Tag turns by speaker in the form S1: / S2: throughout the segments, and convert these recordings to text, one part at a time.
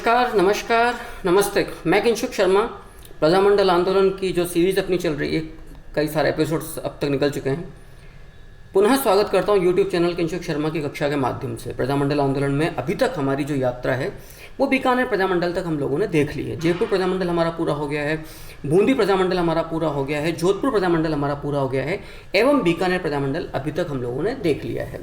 S1: नमस्कार नमस्कार नमस्ते। मैं किंशुक शर्मा। प्रजामंडल आंदोलन की जो सीरीज़ अपनी चल रही है, कई सारे एपिसोड्स अब तक निकल चुके हैं। पुनः स्वागत करता हूं यूट्यूब चैनल किंशुक शर्मा की कक्षा के माध्यम से। प्रजामंडल आंदोलन में अभी तक हमारी जो यात्रा है वो बीकानेर प्रजामंडल तक हम लोगों ने देख ली है। जयपुर प्रजामंडल हमारा पूरा हो गया है, बूंदी प्रजामंडल हमारा पूरा हो गया है, जोधपुर प्रजामंडल हमारा पूरा हो गया है एवं बीकानेर प्रजामंडल अभी तक हम लोगों ने देख लिया है।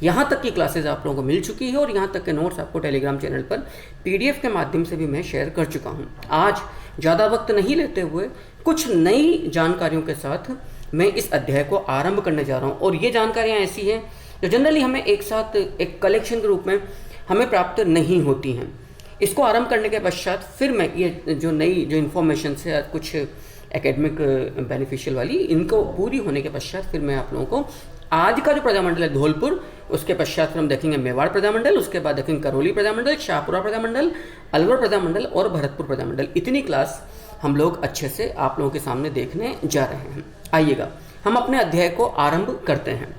S1: यहाँ तक की क्लासेज आप लोगों को मिल चुकी है और यहाँ तक के नोट्स आपको टेलीग्राम चैनल पर पीडीएफ के माध्यम से भी मैं शेयर कर चुका हूँ। आज ज़्यादा वक्त नहीं लेते हुए कुछ नई जानकारियों के साथ मैं इस अध्याय को आरंभ करने जा रहा हूँ। और ये जानकारियाँ ऐसी हैं जो जनरली हमें एक साथ एक कलेक्शन के रूप में हमें प्राप्त नहीं होती हैं। इसको आरंभ करने के पश्चात फिर मैं ये जो नई जो इन्फॉर्मेशन है कुछ एकेडमिक बेनिफिशियल वाली, इनको पूरी होने के पश्चात फिर मैं आप लोगों को आज का जो प्रजामंडल है धौलपुर, उसके पश्चात फिर हम देखेंगे मेवाड़ प्रजामंडल, उसके बाद देखेंगे करौली प्रजामंडल, शाहपुरा प्रजामंडल, अलवर प्रजामंडल और भरतपुर प्रजामंडल। इतनी क्लास हम लोग अच्छे से आप लोगों के सामने देखने जा रहे हैं। आइएगा हम अपने अध्याय को आरंभ करते हैं।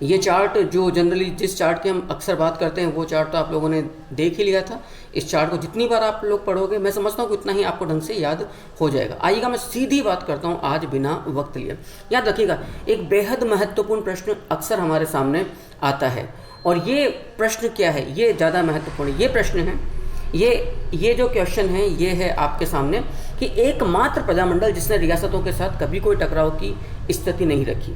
S1: ये चार्ट जो जनरली जिस चार्ट की हम अक्सर बात करते हैं वो चार्ट तो आप लोगों ने देख ही लिया था। इस चार्ट को जितनी बार आप लोग पढ़ोगे मैं समझता हूँ कि उतना ही आपको ढंग से याद हो जाएगा। आइएगा मैं सीधी बात करता हूँ आज बिना वक्त लिए। याद रखिएगा, एक बेहद महत्वपूर्ण प्रश्न अक्सर हमारे सामने आता है और ये प्रश्न क्या है, ये ज़्यादा महत्वपूर्ण ये प्रश्न है। ये जो क्वेश्चन है ये है आपके सामने कि एकमात्र प्रजामंडल जिसने रियासतों के साथ कभी कोई टकराव की स्थिति नहीं रखी।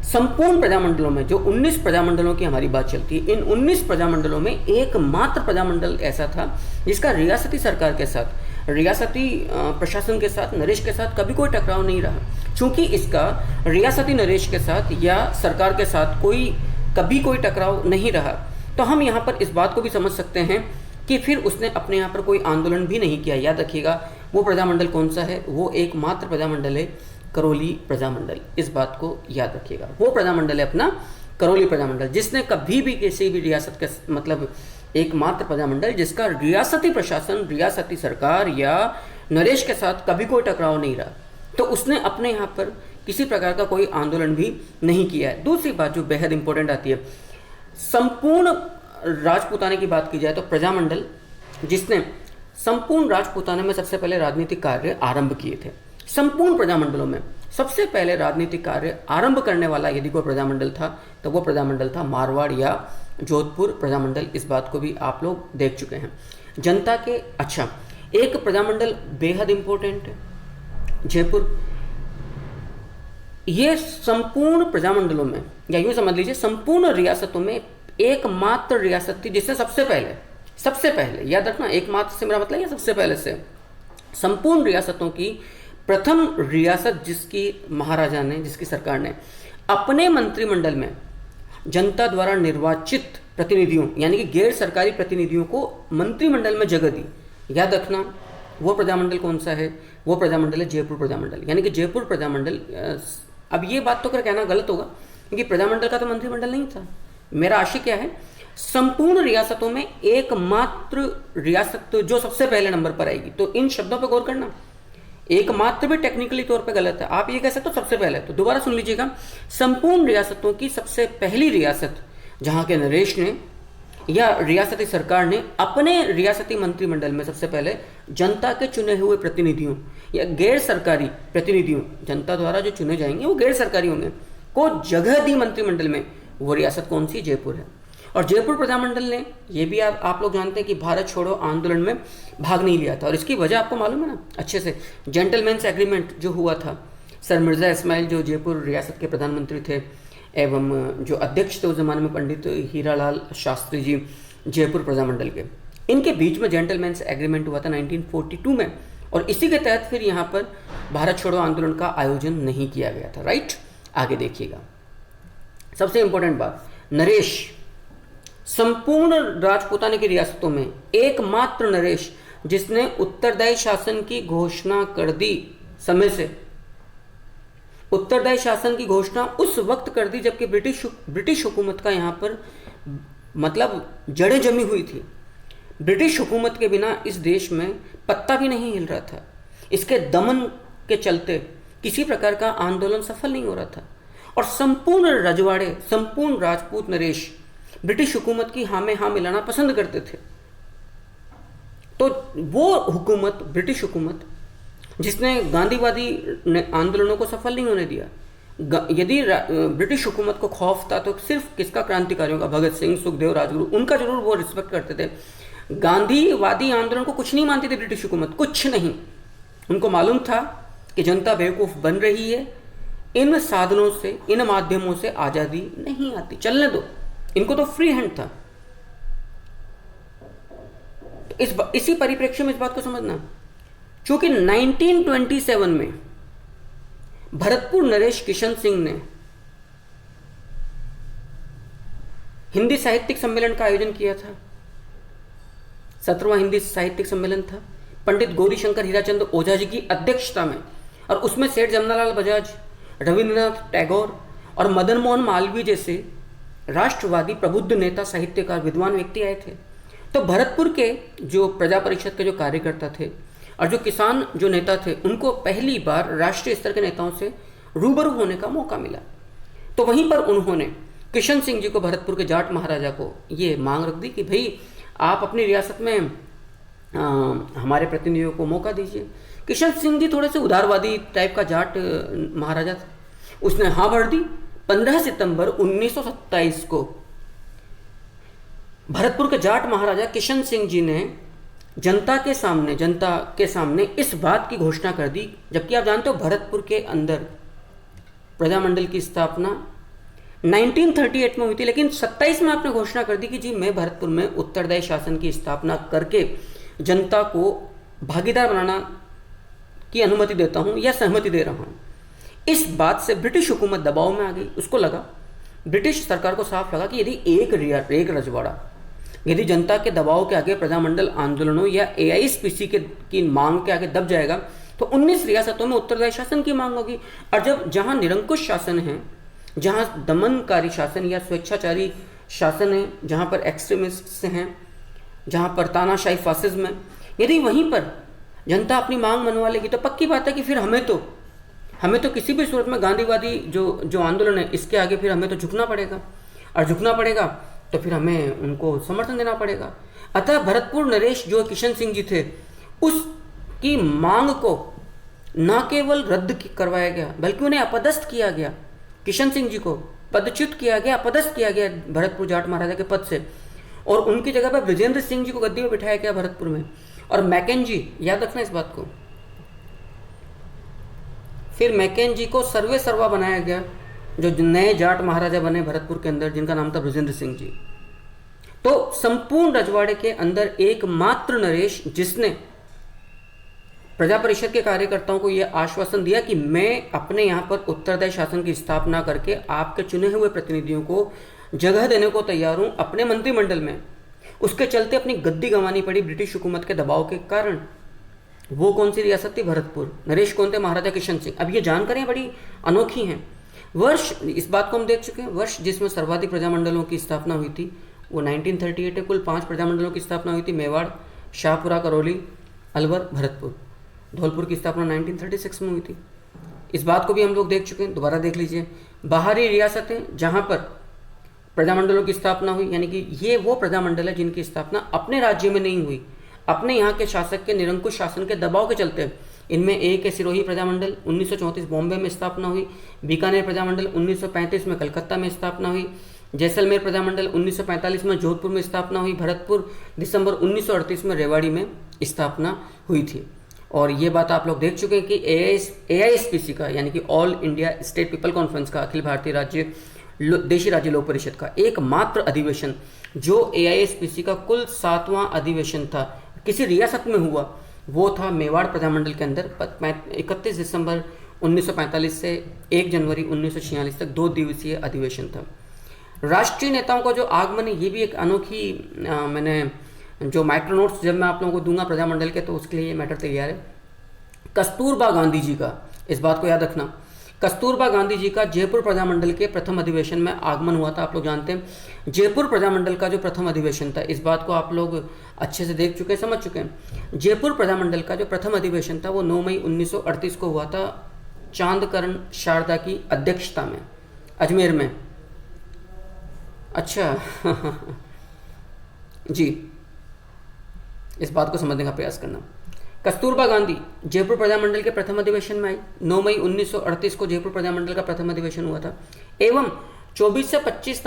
S1: संपूर्ण प्रजामंडलों में जो 19 प्रजामंडलों की हमारी बात चलती है, इन 19 प्रजामंडलों में एकमात्र प्रजामंडल ऐसा था जिसका रियासती सरकार के साथ, रियासती प्रशासन के साथ, नरेश के साथ कभी कोई टकराव नहीं रहा। चूंकि इसका रियासती नरेश के साथ या सरकार के साथ कभी कोई टकराव नहीं रहा, तो हम यहाँ पर इस बात को भी समझ सकते हैं कि फिर उसने अपने यहाँ पर कोई आंदोलन भी नहीं किया। याद रखिएगा वो प्रजामंडल कौन सा है, वो एकमात्र प्रजामंडल है करौली प्रजामंडल। इस बात को याद रखिएगा, वो प्रजामंडल है अपना करौली प्रजामंडल जिसने कभी भी किसी भी रियासत के मतलब एकमात्र प्रजामंडल जिसका रियासती प्रशासन, रियासती सरकार या नरेश के साथ कभी कोई टकराव नहीं रहा, तो उसने अपने यहाँ पर किसी प्रकार का कोई आंदोलन भी नहीं किया है। दूसरी बात जो बेहद इंपॉर्टेंट आती है, संपूर्ण राजपूताने की बात की जाए तो प्रजामंडल जिसने संपूर्ण राजपूताने में सबसे पहले राजनीतिक कार्य आरंभ किए थे। संपूर्ण प्रजामंडलों में सबसे पहले राजनीतिक कार्य आरंभ करने वाला यदि कोई प्रजामंडल था तो वो प्रजामंडल था मारवाड़ या जोधपुर प्रजामंडल। इस बात को भी आप लोग देख चुके हैं। जनता के एक प्रजामंडल बेहद इंपॉर्टेंट है, जयपुर। ये संपूर्ण प्रजामंडलों में या यूँ समझ लीजिए संपूर्ण रियासतों में एकमात्र रियासत थी जिसने सबसे पहले याद रखना, एकमात्र से मेरा मतलब है सबसे पहले से संपूर्ण रियासतों की प्रथम रियासत जिसकी महाराजा ने, जिसकी सरकार ने अपने मंत्रिमंडल में जनता द्वारा निर्वाचित प्रतिनिधियों यानी कि गैर सरकारी प्रतिनिधियों को मंत्रिमंडल में जगह दी। याद रखना वो प्रजामंडल कौन सा है, वो प्रजामंडल है जयपुर प्रजामंडल। यानी कि जयपुर प्रजामंडल, अब ये बात तो कर कहना गलत होगा क्योंकि प्रजामंडल का तो मंत्रिमंडल नहीं था। मेरा आशय क्या है, संपूर्ण रियासतों में एकमात्र रियासत जो सबसे पहले नंबर पर आएगी। तो इन शब्दों पर गौर करना, एकमात्र भी टेक्निकली तौर पे गलत है, आप ये कह सकते हो सबसे पहले। तो दोबारा सुन लीजिएगा, संपूर्ण रियासतों की सबसे पहली रियासत जहां के नरेश ने या रियासती सरकार ने अपने रियासती मंत्रिमंडल में सबसे पहले जनता के चुने हुए प्रतिनिधियों या गैर सरकारी प्रतिनिधियों, जनता द्वारा जो चुने जाएंगे वो गैर सरकारी होंगे, को जगह दी मंत्रिमंडल में। वो रियासत कौन सी, जयपुर है। और जयपुर प्रजामंडल ने, ये भी आप लोग जानते हैं कि भारत छोड़ो आंदोलन में भाग नहीं लिया था और इसकी वजह आपको मालूम है ना अच्छे से। जेंटलमैन्स एग्रीमेंट जो हुआ था, सर मिर्ज़ा इस्माइल जो जयपुर रियासत के प्रधानमंत्री थे एवं जो अध्यक्ष थे उस जमाने में पंडित हीरालाल शास्त्री जी जयपुर प्रजामंडल के, इनके बीच में जेंटलमैन्स एग्रीमेंट हुआ था 1942 में। और इसी के तहत फिर यहाँ पर भारत छोड़ो आंदोलन का आयोजन नहीं किया गया था। राइट, आगे देखिएगा। सबसे इंपॉर्टेंट बात, नरेश संपूर्ण राजपूताने की रियासतों में एकमात्र नरेश जिसने उत्तरदायी शासन की घोषणा कर दी समय से। उत्तरदायी शासन की घोषणा उस वक्त कर दी जबकि ब्रिटिश हुकूमत का यहाँ पर मतलब जड़ें जमी हुई थी। ब्रिटिश हुकूमत के बिना इस देश में पत्ता भी नहीं हिल रहा था। इसके दमन के चलते किसी प्रकार का आंदोलन सफल नहीं हो रहा था और संपूर्ण रजवाड़े, संपूर्ण राजपूत नरेश ब्रिटिश हुकूमत की हाँ में हाँ मिलाना पसंद करते थे। तो वो हुकूमत, ब्रिटिश हुकूमत, जिसने गांधीवादी आंदोलनों को सफल नहीं होने दिया, यदि ब्रिटिश हुकूमत को खौफ था तो सिर्फ किसका? क्रांतिकारियों का, भगत सिंह, सुखदेव, राजगुरु, उनका जरूर वो रिस्पेक्ट करते थे। गांधीवादी आंदोलन को कुछ नहीं मानती थी ब्रिटिश हुकूमत, कुछ नहीं। उनको मालूम था कि जनता बेवकूफ़ बन रही है, इन साधनों से, इन माध्यमों से आज़ादी नहीं आती, चलने दो, इनको तो फ्री हैंड था। तो इसी परिप्रेक्ष्य में इस बात को समझना, चूंकि 1927 में भरतपुर नरेश किशन सिंह ने हिंदी साहित्यिक सम्मेलन का आयोजन किया था। 17वां हिंदी साहित्यिक सम्मेलन था, पंडित गौरीशंकर हीराचंद ओझा जी की अध्यक्षता में, और उसमें सेठ जमनालाल बजाज, रविंद्रनाथ टैगोर और मदन मोहन मालवीय जैसे राष्ट्रवादी प्रबुद्ध नेता, साहित्यकार, विद्वान व्यक्ति आए थे। तो भरतपुर के जो प्रजा परिषद के जो कार्यकर्ता थे और जो किसान जो नेता थे, उनको पहली बार राष्ट्रीय स्तर के नेताओं से रूबरू होने का मौका मिला। तो वहीं पर उन्होंने किशन सिंह जी को, भरतपुर के जाट महाराजा को, ये मांग रख दी कि भाई आप अपनी रियासत में हमारे प्रतिनिधियों को मौका दीजिए। किशन सिंह जी थोड़े से उदारवादी टाइप का जाट महाराजा था, उसने हाँ भर दी। 15 सितंबर 1927 को भरतपुर के जाट महाराजा किशन सिंह जी ने जनता के सामने इस बात की घोषणा कर दी, जबकि आप जानते हो भरतपुर के अंदर प्रजामंडल की स्थापना 1938 में हुई थी, लेकिन 27 में आपने घोषणा कर दी कि जी मैं भरतपुर में उत्तरदायी शासन की स्थापना करके जनता को भागीदार बनाना की अनुमति देता हूं या सहमति दे रहा हूं। इस बात से ब्रिटिश हुकूमत दबाव में आ गई। उसको लगा, ब्रिटिश सरकार को साफ लगा कि यदि एक रजवाड़ा यदि जनता के दबाव के आगे, प्रजामंडल आंदोलनों या AISPC की मांग के आगे दब जाएगा, तो 19 रियासतों में उत्तरदायी शासन की मांग होगी। और जहां निरंकुश शासन है, जहां दमनकारी शासन या स्वेच्छाचारी शासन है, जहां पर एक्सट्रीमिस्ट हैं, जहां पर तानाशाही फासिज्म है, यदि वहीं पर जनता अपनी मांग मनवा लेगी तो पक्की बात है कि फिर हमें तो किसी भी सूरत में गांधीवादी जो आंदोलन है, इसके आगे फिर हमें तो झुकना पड़ेगा, और झुकना पड़ेगा तो फिर हमें उनको समर्थन देना पड़ेगा। अतः भरतपुर नरेश जो किशन सिंह जी थे, उसकी मांग को न केवल रद्द करवाया गया, बल्कि उन्हें अपदस्थ किया गया। किशन सिंह जी को पदच्युत किया गया, अपदस्थ किया गया भरतपुर जाट महाराजा के पद से, और उनकी जगह पर विजेंद्र सिंह जी को गद्दी पर बिठाया गया भरतपुर में। और मैकेंजी, याद रखना इस बात को, फिर मैकेंजी को सर्वे सर्वा बनाया गया, जो नए जाट महाराजा बने भरतपुर के अंदर, जिनका नाम था बृजेंद्र सिंह जी। तो संपूर्ण रजवाड़े के अंदर एकमात्र नरेश जिसने प्रजा परिषद के कार्यकर्ताओं को यह आश्वासन दिया कि मैं अपने यहाँ पर उत्तरदायी शासन की स्थापना करके आपके चुने हुए प्रतिनिधियों को जगह देने को तैयार हूँ अपने मंत्रिमंडल में, उसके चलते अपनी गद्दी गंवानी पड़ी ब्रिटिश हुकूमत के दबाव के कारण। वो कौन सी रियासत थी? भरतपुर। नरेश कौन थे? महाराजा किशन सिंह। अब ये जानकारियाँ बड़ी अनोखी हैं। वर्ष, इस बात को हम देख चुके हैं, वर्ष जिसमें सर्वाधिक प्रजामंडलों की स्थापना हुई थी वो 1938 है। कुल 5 प्रजामंडलों की स्थापना हुई थी, मेवाड़, शाहपुरा, करौली, अलवर, भरतपुर। धौलपुर की स्थापना 1936 में हुई थी। इस बात को भी हम लोग देख चुके हैं, दोबारा देख लीजिए। बाहरी रियासतें जहाँ पर प्रजामंडलों की स्थापना हुई, यानी कि ये वो प्रजामंडल है जिनकी स्थापना अपने राज्य में नहीं हुई, अपने यहाँ के शासक के निरंकुश शासन के दबाव के चलते। इनमें एक है सिरोही प्रजामंडल, 1934 बॉम्बे में स्थापना हुई। बीकानेर प्रजामंडल 1935 में कलकत्ता में स्थापना हुई। जैसलमेर प्रजामंडल 1945 में जोधपुर में स्थापना हुई। भरतपुर दिसंबर 1938 में रेवाड़ी में स्थापना हुई थी। और ये बात आप लोग देख चुके हैं कि AISPC का, यानी कि all India state people conference का, अखिल भारतीय देशी राज्य लोक परिषद का एकमात्र अधिवेशन, जो AISPC का कुल 7वां अधिवेशन था, किसी रियासत में हुआ, वो था मेवाड़ प्रजामंडल के अंदर 31 दिसंबर 1945 से 1 जनवरी 1946 तक 2 दिवसीय अधिवेशन था। राष्ट्रीय नेताओं का जो आगमन है, ये भी एक अनोखी मैंने जो माइक्रो नोट्स जब मैं आप लोगों को दूंगा प्रजामंडल के, तो उसके लिए ये मैटर तैयार है। कस्तूरबा गांधी जी का, इस बात को याद रखना, कस्तूरबा गांधी जी का जयपुर प्रजामंडल के प्रथम अधिवेशन में आगमन हुआ था। आप लोग जानते हैं जयपुर प्रजामंडल का जो प्रथम अधिवेशन था, इस बात को आप लोग अच्छे से देख चुके हैं, समझ चुके हैं। जयपुर प्रजामंडल का जो प्रथम अधिवेशन था वो 9 मई 1938 को हुआ था, चांदकरण शारदा की अध्यक्षता में, अजमेर में। अच्छा जी, इस बात को समझने का प्रयास करना। कस्तूरबा गांधी जयपुर प्रजामंडल के प्रथम अधिवेशन में आई। 9 मई 1938 को जयपुर प्रजामंडल का प्रथम अधिवेशन हुआ था। एवं 24 से 25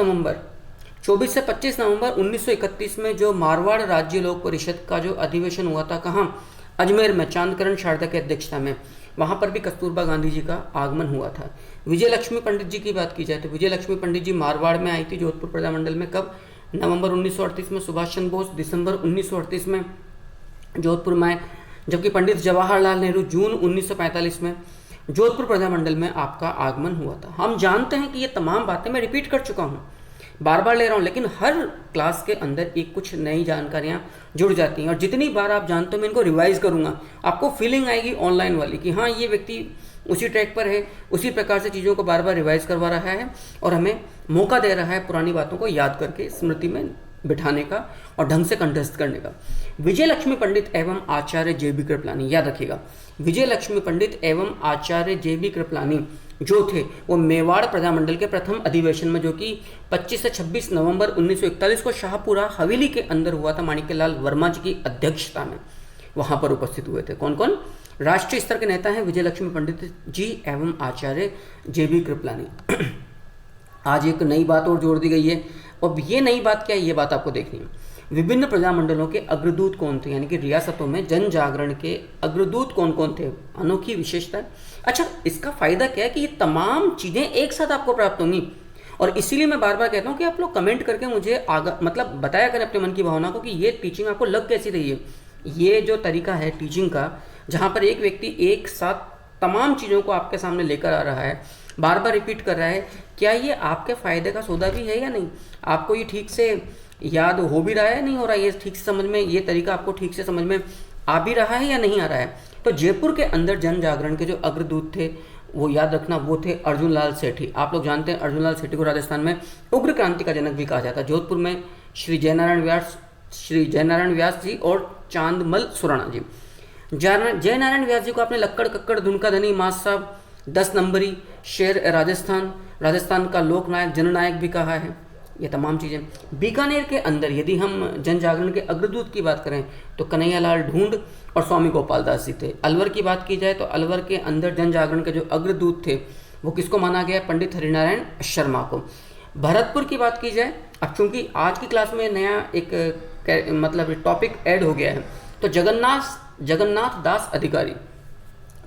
S1: नवंबर 1931 में जो मारवाड़ राज्य लोक परिषद का जो अधिवेशन हुआ था, कहाँ, अजमेर में, चांदकरण शारदा की अध्यक्षता में, वहाँ पर भी कस्तूरबा गांधी जी का आगमन हुआ था। विजय लक्ष्मी पंडित जी की बात की जाए तो विजय लक्ष्मी पंडित जी मारवाड़ में आई थी जोधपुर प्रजामंडल में। कब? नवंबर 1938 में। सुभाष चंद्र बोस दिसंबर 1938 में जोधपुर में आए, जबकि पंडित जवाहरलाल नेहरू जून 1945 में जोधपुर प्रजामंडल में आपका आगमन हुआ था। हम जानते हैं कि ये तमाम बातें मैं रिपीट कर चुका हूँ, बार बार ले रहा हूँ, लेकिन हर क्लास के अंदर एक कुछ नई जानकारियाँ जुड़ जाती हैं और जितनी बार आप जानते हो मैं इनको रिवाइज करूँगा, आपको फीलिंग आएगी ऑनलाइन वाली कि हाँ ये व्यक्ति उसी ट्रैक पर है, उसी प्रकार से चीज़ों को बार बार रिवाइज करवा रहा है और हमें मौका दे रहा है पुरानी बातों को याद करके स्मृति में बिठाने का और ढंग से कंठस्थ करने का। विजय लक्ष्मी पंडित एवं आचार्य जे.बी. कृपलानी, याद रखिएगा, विजय लक्ष्मी पंडित एवं आचार्य जे.बी. कृपलानी जो थे वो मेवाड़ प्रजामंडल के प्रथम अधिवेशन में, जो कि 25 से 26 नवंबर 1941 को शाहपुरा हवेली के अंदर हुआ था, माणिक्यलाल वर्मा जी की अध्यक्षता में, वहां पर उपस्थित हुए थे। कौन कौन? राष्ट्रीय स्तर के नेता हैं विजय लक्ष्मी पंडित जी एवं आचार्य जे.बी. कृपलानी। आज एक नई बात और जोड़ दी गई है, और ये नई बात क्या है, ये बात आपको देखनी है। विभिन्न प्रजामंडलों के अग्रदूत कौन थे, यानी कि रियासतों में जन जागरण के अग्रदूत कौन कौन थे, अनोखी विशेषता है। अच्छा, इसका फायदा क्या है कि ये तमाम चीजें एक साथ आपको प्राप्त होंगी, और इसीलिए मैं बार बार कहता हूँ कि आप लोग कमेंट करके मुझे मतलब बताया करें अपने मन की भावना को कि ये टीचिंग आपको लग कैसी रही है। ये जो तरीका है टीचिंग का, जहाँ पर एक व्यक्ति एक साथ तमाम चीज़ों को आपके सामने लेकर आ रहा है, बार बार रिपीट कर रहा है, क्या ये आपके फ़ायदे का सौदा भी है या नहीं? आपको ये ठीक से याद हो भी रहा है, नहीं हो रहा है, ये ठीक से समझ में, ये तरीका आपको ठीक से समझ में आ भी रहा है या नहीं आ रहा है? तो जयपुर के अंदर जन जागरण के जो अग्रदूत थे, वो याद रखना, वो थे अर्जुन लाल सेठी। आप लोग जानते हैं अर्जुन लाल सेठी को राजस्थान में उग्र क्रांति का जनक भी कहा जाता है। जोधपुर में श्री जयनारायण व्यास जी और चांदमल सुराणा जी। जयनारायण व्यास जी को आपने लक्कड़ कक्कड़ धुनका धनी मास साहब, 10 नंबरी, शेर राजस्थान का लोकनायक जननायक भी कहा है। ये तमाम चीज़ें। बीकानेर के अंदर यदि हम जन जागरण के अग्रदूत की बात करें तो कन्हैयालाल ढूंढ और स्वामी गोपाल दास जी थे। अलवर की बात की जाए तो अलवर के अंदर जन जागरण के जो अग्रदूत थे वो किसको माना गया? पंडित हरिनारायण शर्मा को। भरतपुर की बात की जाए, अब चूंकि आज की क्लास में नया एक मतलब टॉपिक ऐड हो गया है, तो जगन्नाथ दास अधिकारी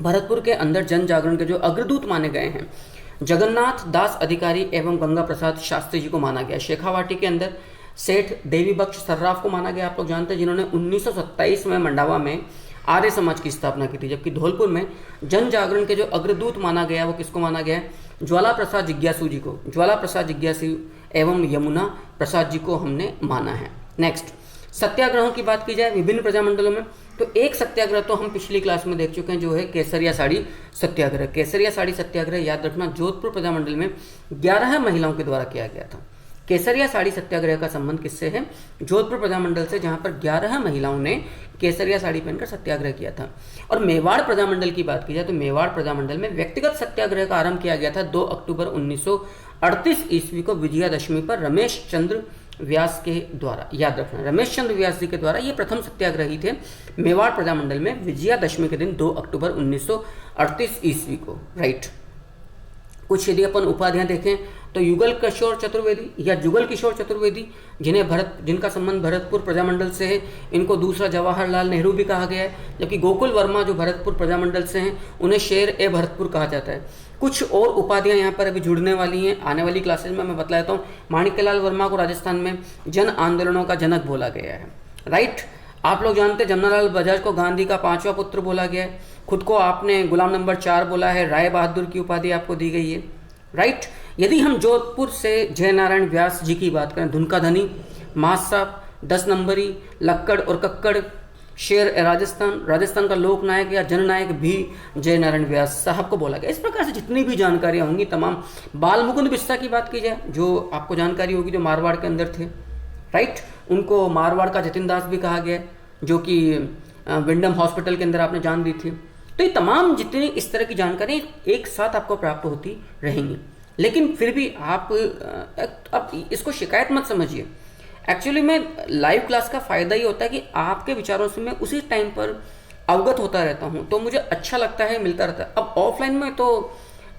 S1: भरतपुर के अंदर जन जागरण के जो अग्रदूत माने गए हैं, जगन्नाथ दास अधिकारी एवं गंगा प्रसाद शास्त्री जी को माना गया। शेखावाटी के अंदर सेठ देवी बख्श सर्राफ को माना गया, आप लोग जानते हैं, जिन्होंने 1927 में मंडावा में आर्य समाज की स्थापना की थी। जबकि धौलपुर में जन जागरण के जो अग्रदूत माना गया वो किसको माना गया? ज्वाला प्रसाद जिज्ञासु जी को। ज्वाला प्रसाद जिज्ञासु एवं यमुना प्रसाद जी को हमने माना है। नेक्स्ट, सत्याग्रहों की बात की जाए विभिन्न प्रजामंडलों में, तो एक सत्याग्रह तो हम पिछली क्लास में देख चुके हैं, जो है केसरिया साड़ी सत्याग्रह। केसरिया साड़ी सत्याग्रह याद रखना, जोधपुर प्रजामंडल में 11 महिलाओं के द्वारा किया गया था। केसरिया साड़ी सत्याग्रह का संबंध किससे है? जोधपुर प्रजामंडल से, जहां पर 11 महिलाओं ने केसरिया साड़ी पहनकर सत्याग्रह किया था। और मेवाड़ प्रजामंडल की बात की जाए तो मेवाड़ प्रजामंडल में व्यक्तिगत सत्याग्रह का आरंभ किया गया था 2 अक्टूबर 1938 ईस्वी को विजयादशमी पर रमेश चंद्र व्यास के द्वारा। याद रखना, रमेश चंद्र व्यास जी के द्वारा ये प्रथम सत्याग्रही थे मेवाड़ प्रजामंडल में विजयादशमी के दिन 2 अक्टूबर 1938 ईस्वी को। राइट। कुछ यदि अपन उपाधियां देखें तो युगल किशोर चतुर्वेदी या जुगल किशोर चतुर्वेदी, जिनका संबंध भरतपुर प्रजामंडल से है, इनको दूसरा जवाहरलाल नेहरू भी कहा गया है। जबकि गोकुल वर्मा जो भरतपुर प्रजामंडल से हैं, उन्हें शेर ए भरतपुर कहा जाता है। कुछ और उपाधियां यहाँ पर अभी जुड़ने वाली हैं, आने वाली क्लासेज में मैं बतला देता हूँ। माणिक्यलाल वर्मा को राजस्थान में जन आंदोलनों का जनक बोला गया है। राइट। आप लोग जानते हैं जमनालाल बजाज को गांधी का 5वां पुत्र बोला गया है। खुद को आपने गुलाम नंबर 4 बोला है। राय बहादुर की उपाधि आपको दी गई है। राइट। यदि हम जोधपुर से जयनारायण व्यास जी की बात करें, धुनका धनी, मास साहब, 10 नंबरी, लक्कड़ और कक्कड़, शेर राजस्थान का लोकनायक या जननायक भी जयनारायण व्यास साहब को बोला गया। इस प्रकार से जितनी भी जानकारियाँ होंगी तमाम। बाल मुकुंद बिस्सा की बात की जाए, जो आपको जानकारी होगी, जो मारवाड़ के अंदर थे। राइट। उनको मारवाड़ का जतिन दास भी कहा गया, जो कि विंडम हॉस्पिटल के अंदर आपने जान दी थी। तो ये तमाम जितनी इस तरह की जानकारी एक साथ आपको प्राप्त होती रहेंगी। लेकिन फिर भी आप अब इसको शिकायत मत समझिए। एक्चुअली में लाइव क्लास का फ़ायदा ये होता है कि आपके विचारों से मैं उसी टाइम पर अवगत होता रहता हूँ, तो मुझे अच्छा लगता है, मिलता रहता है। अब ऑफलाइन में तो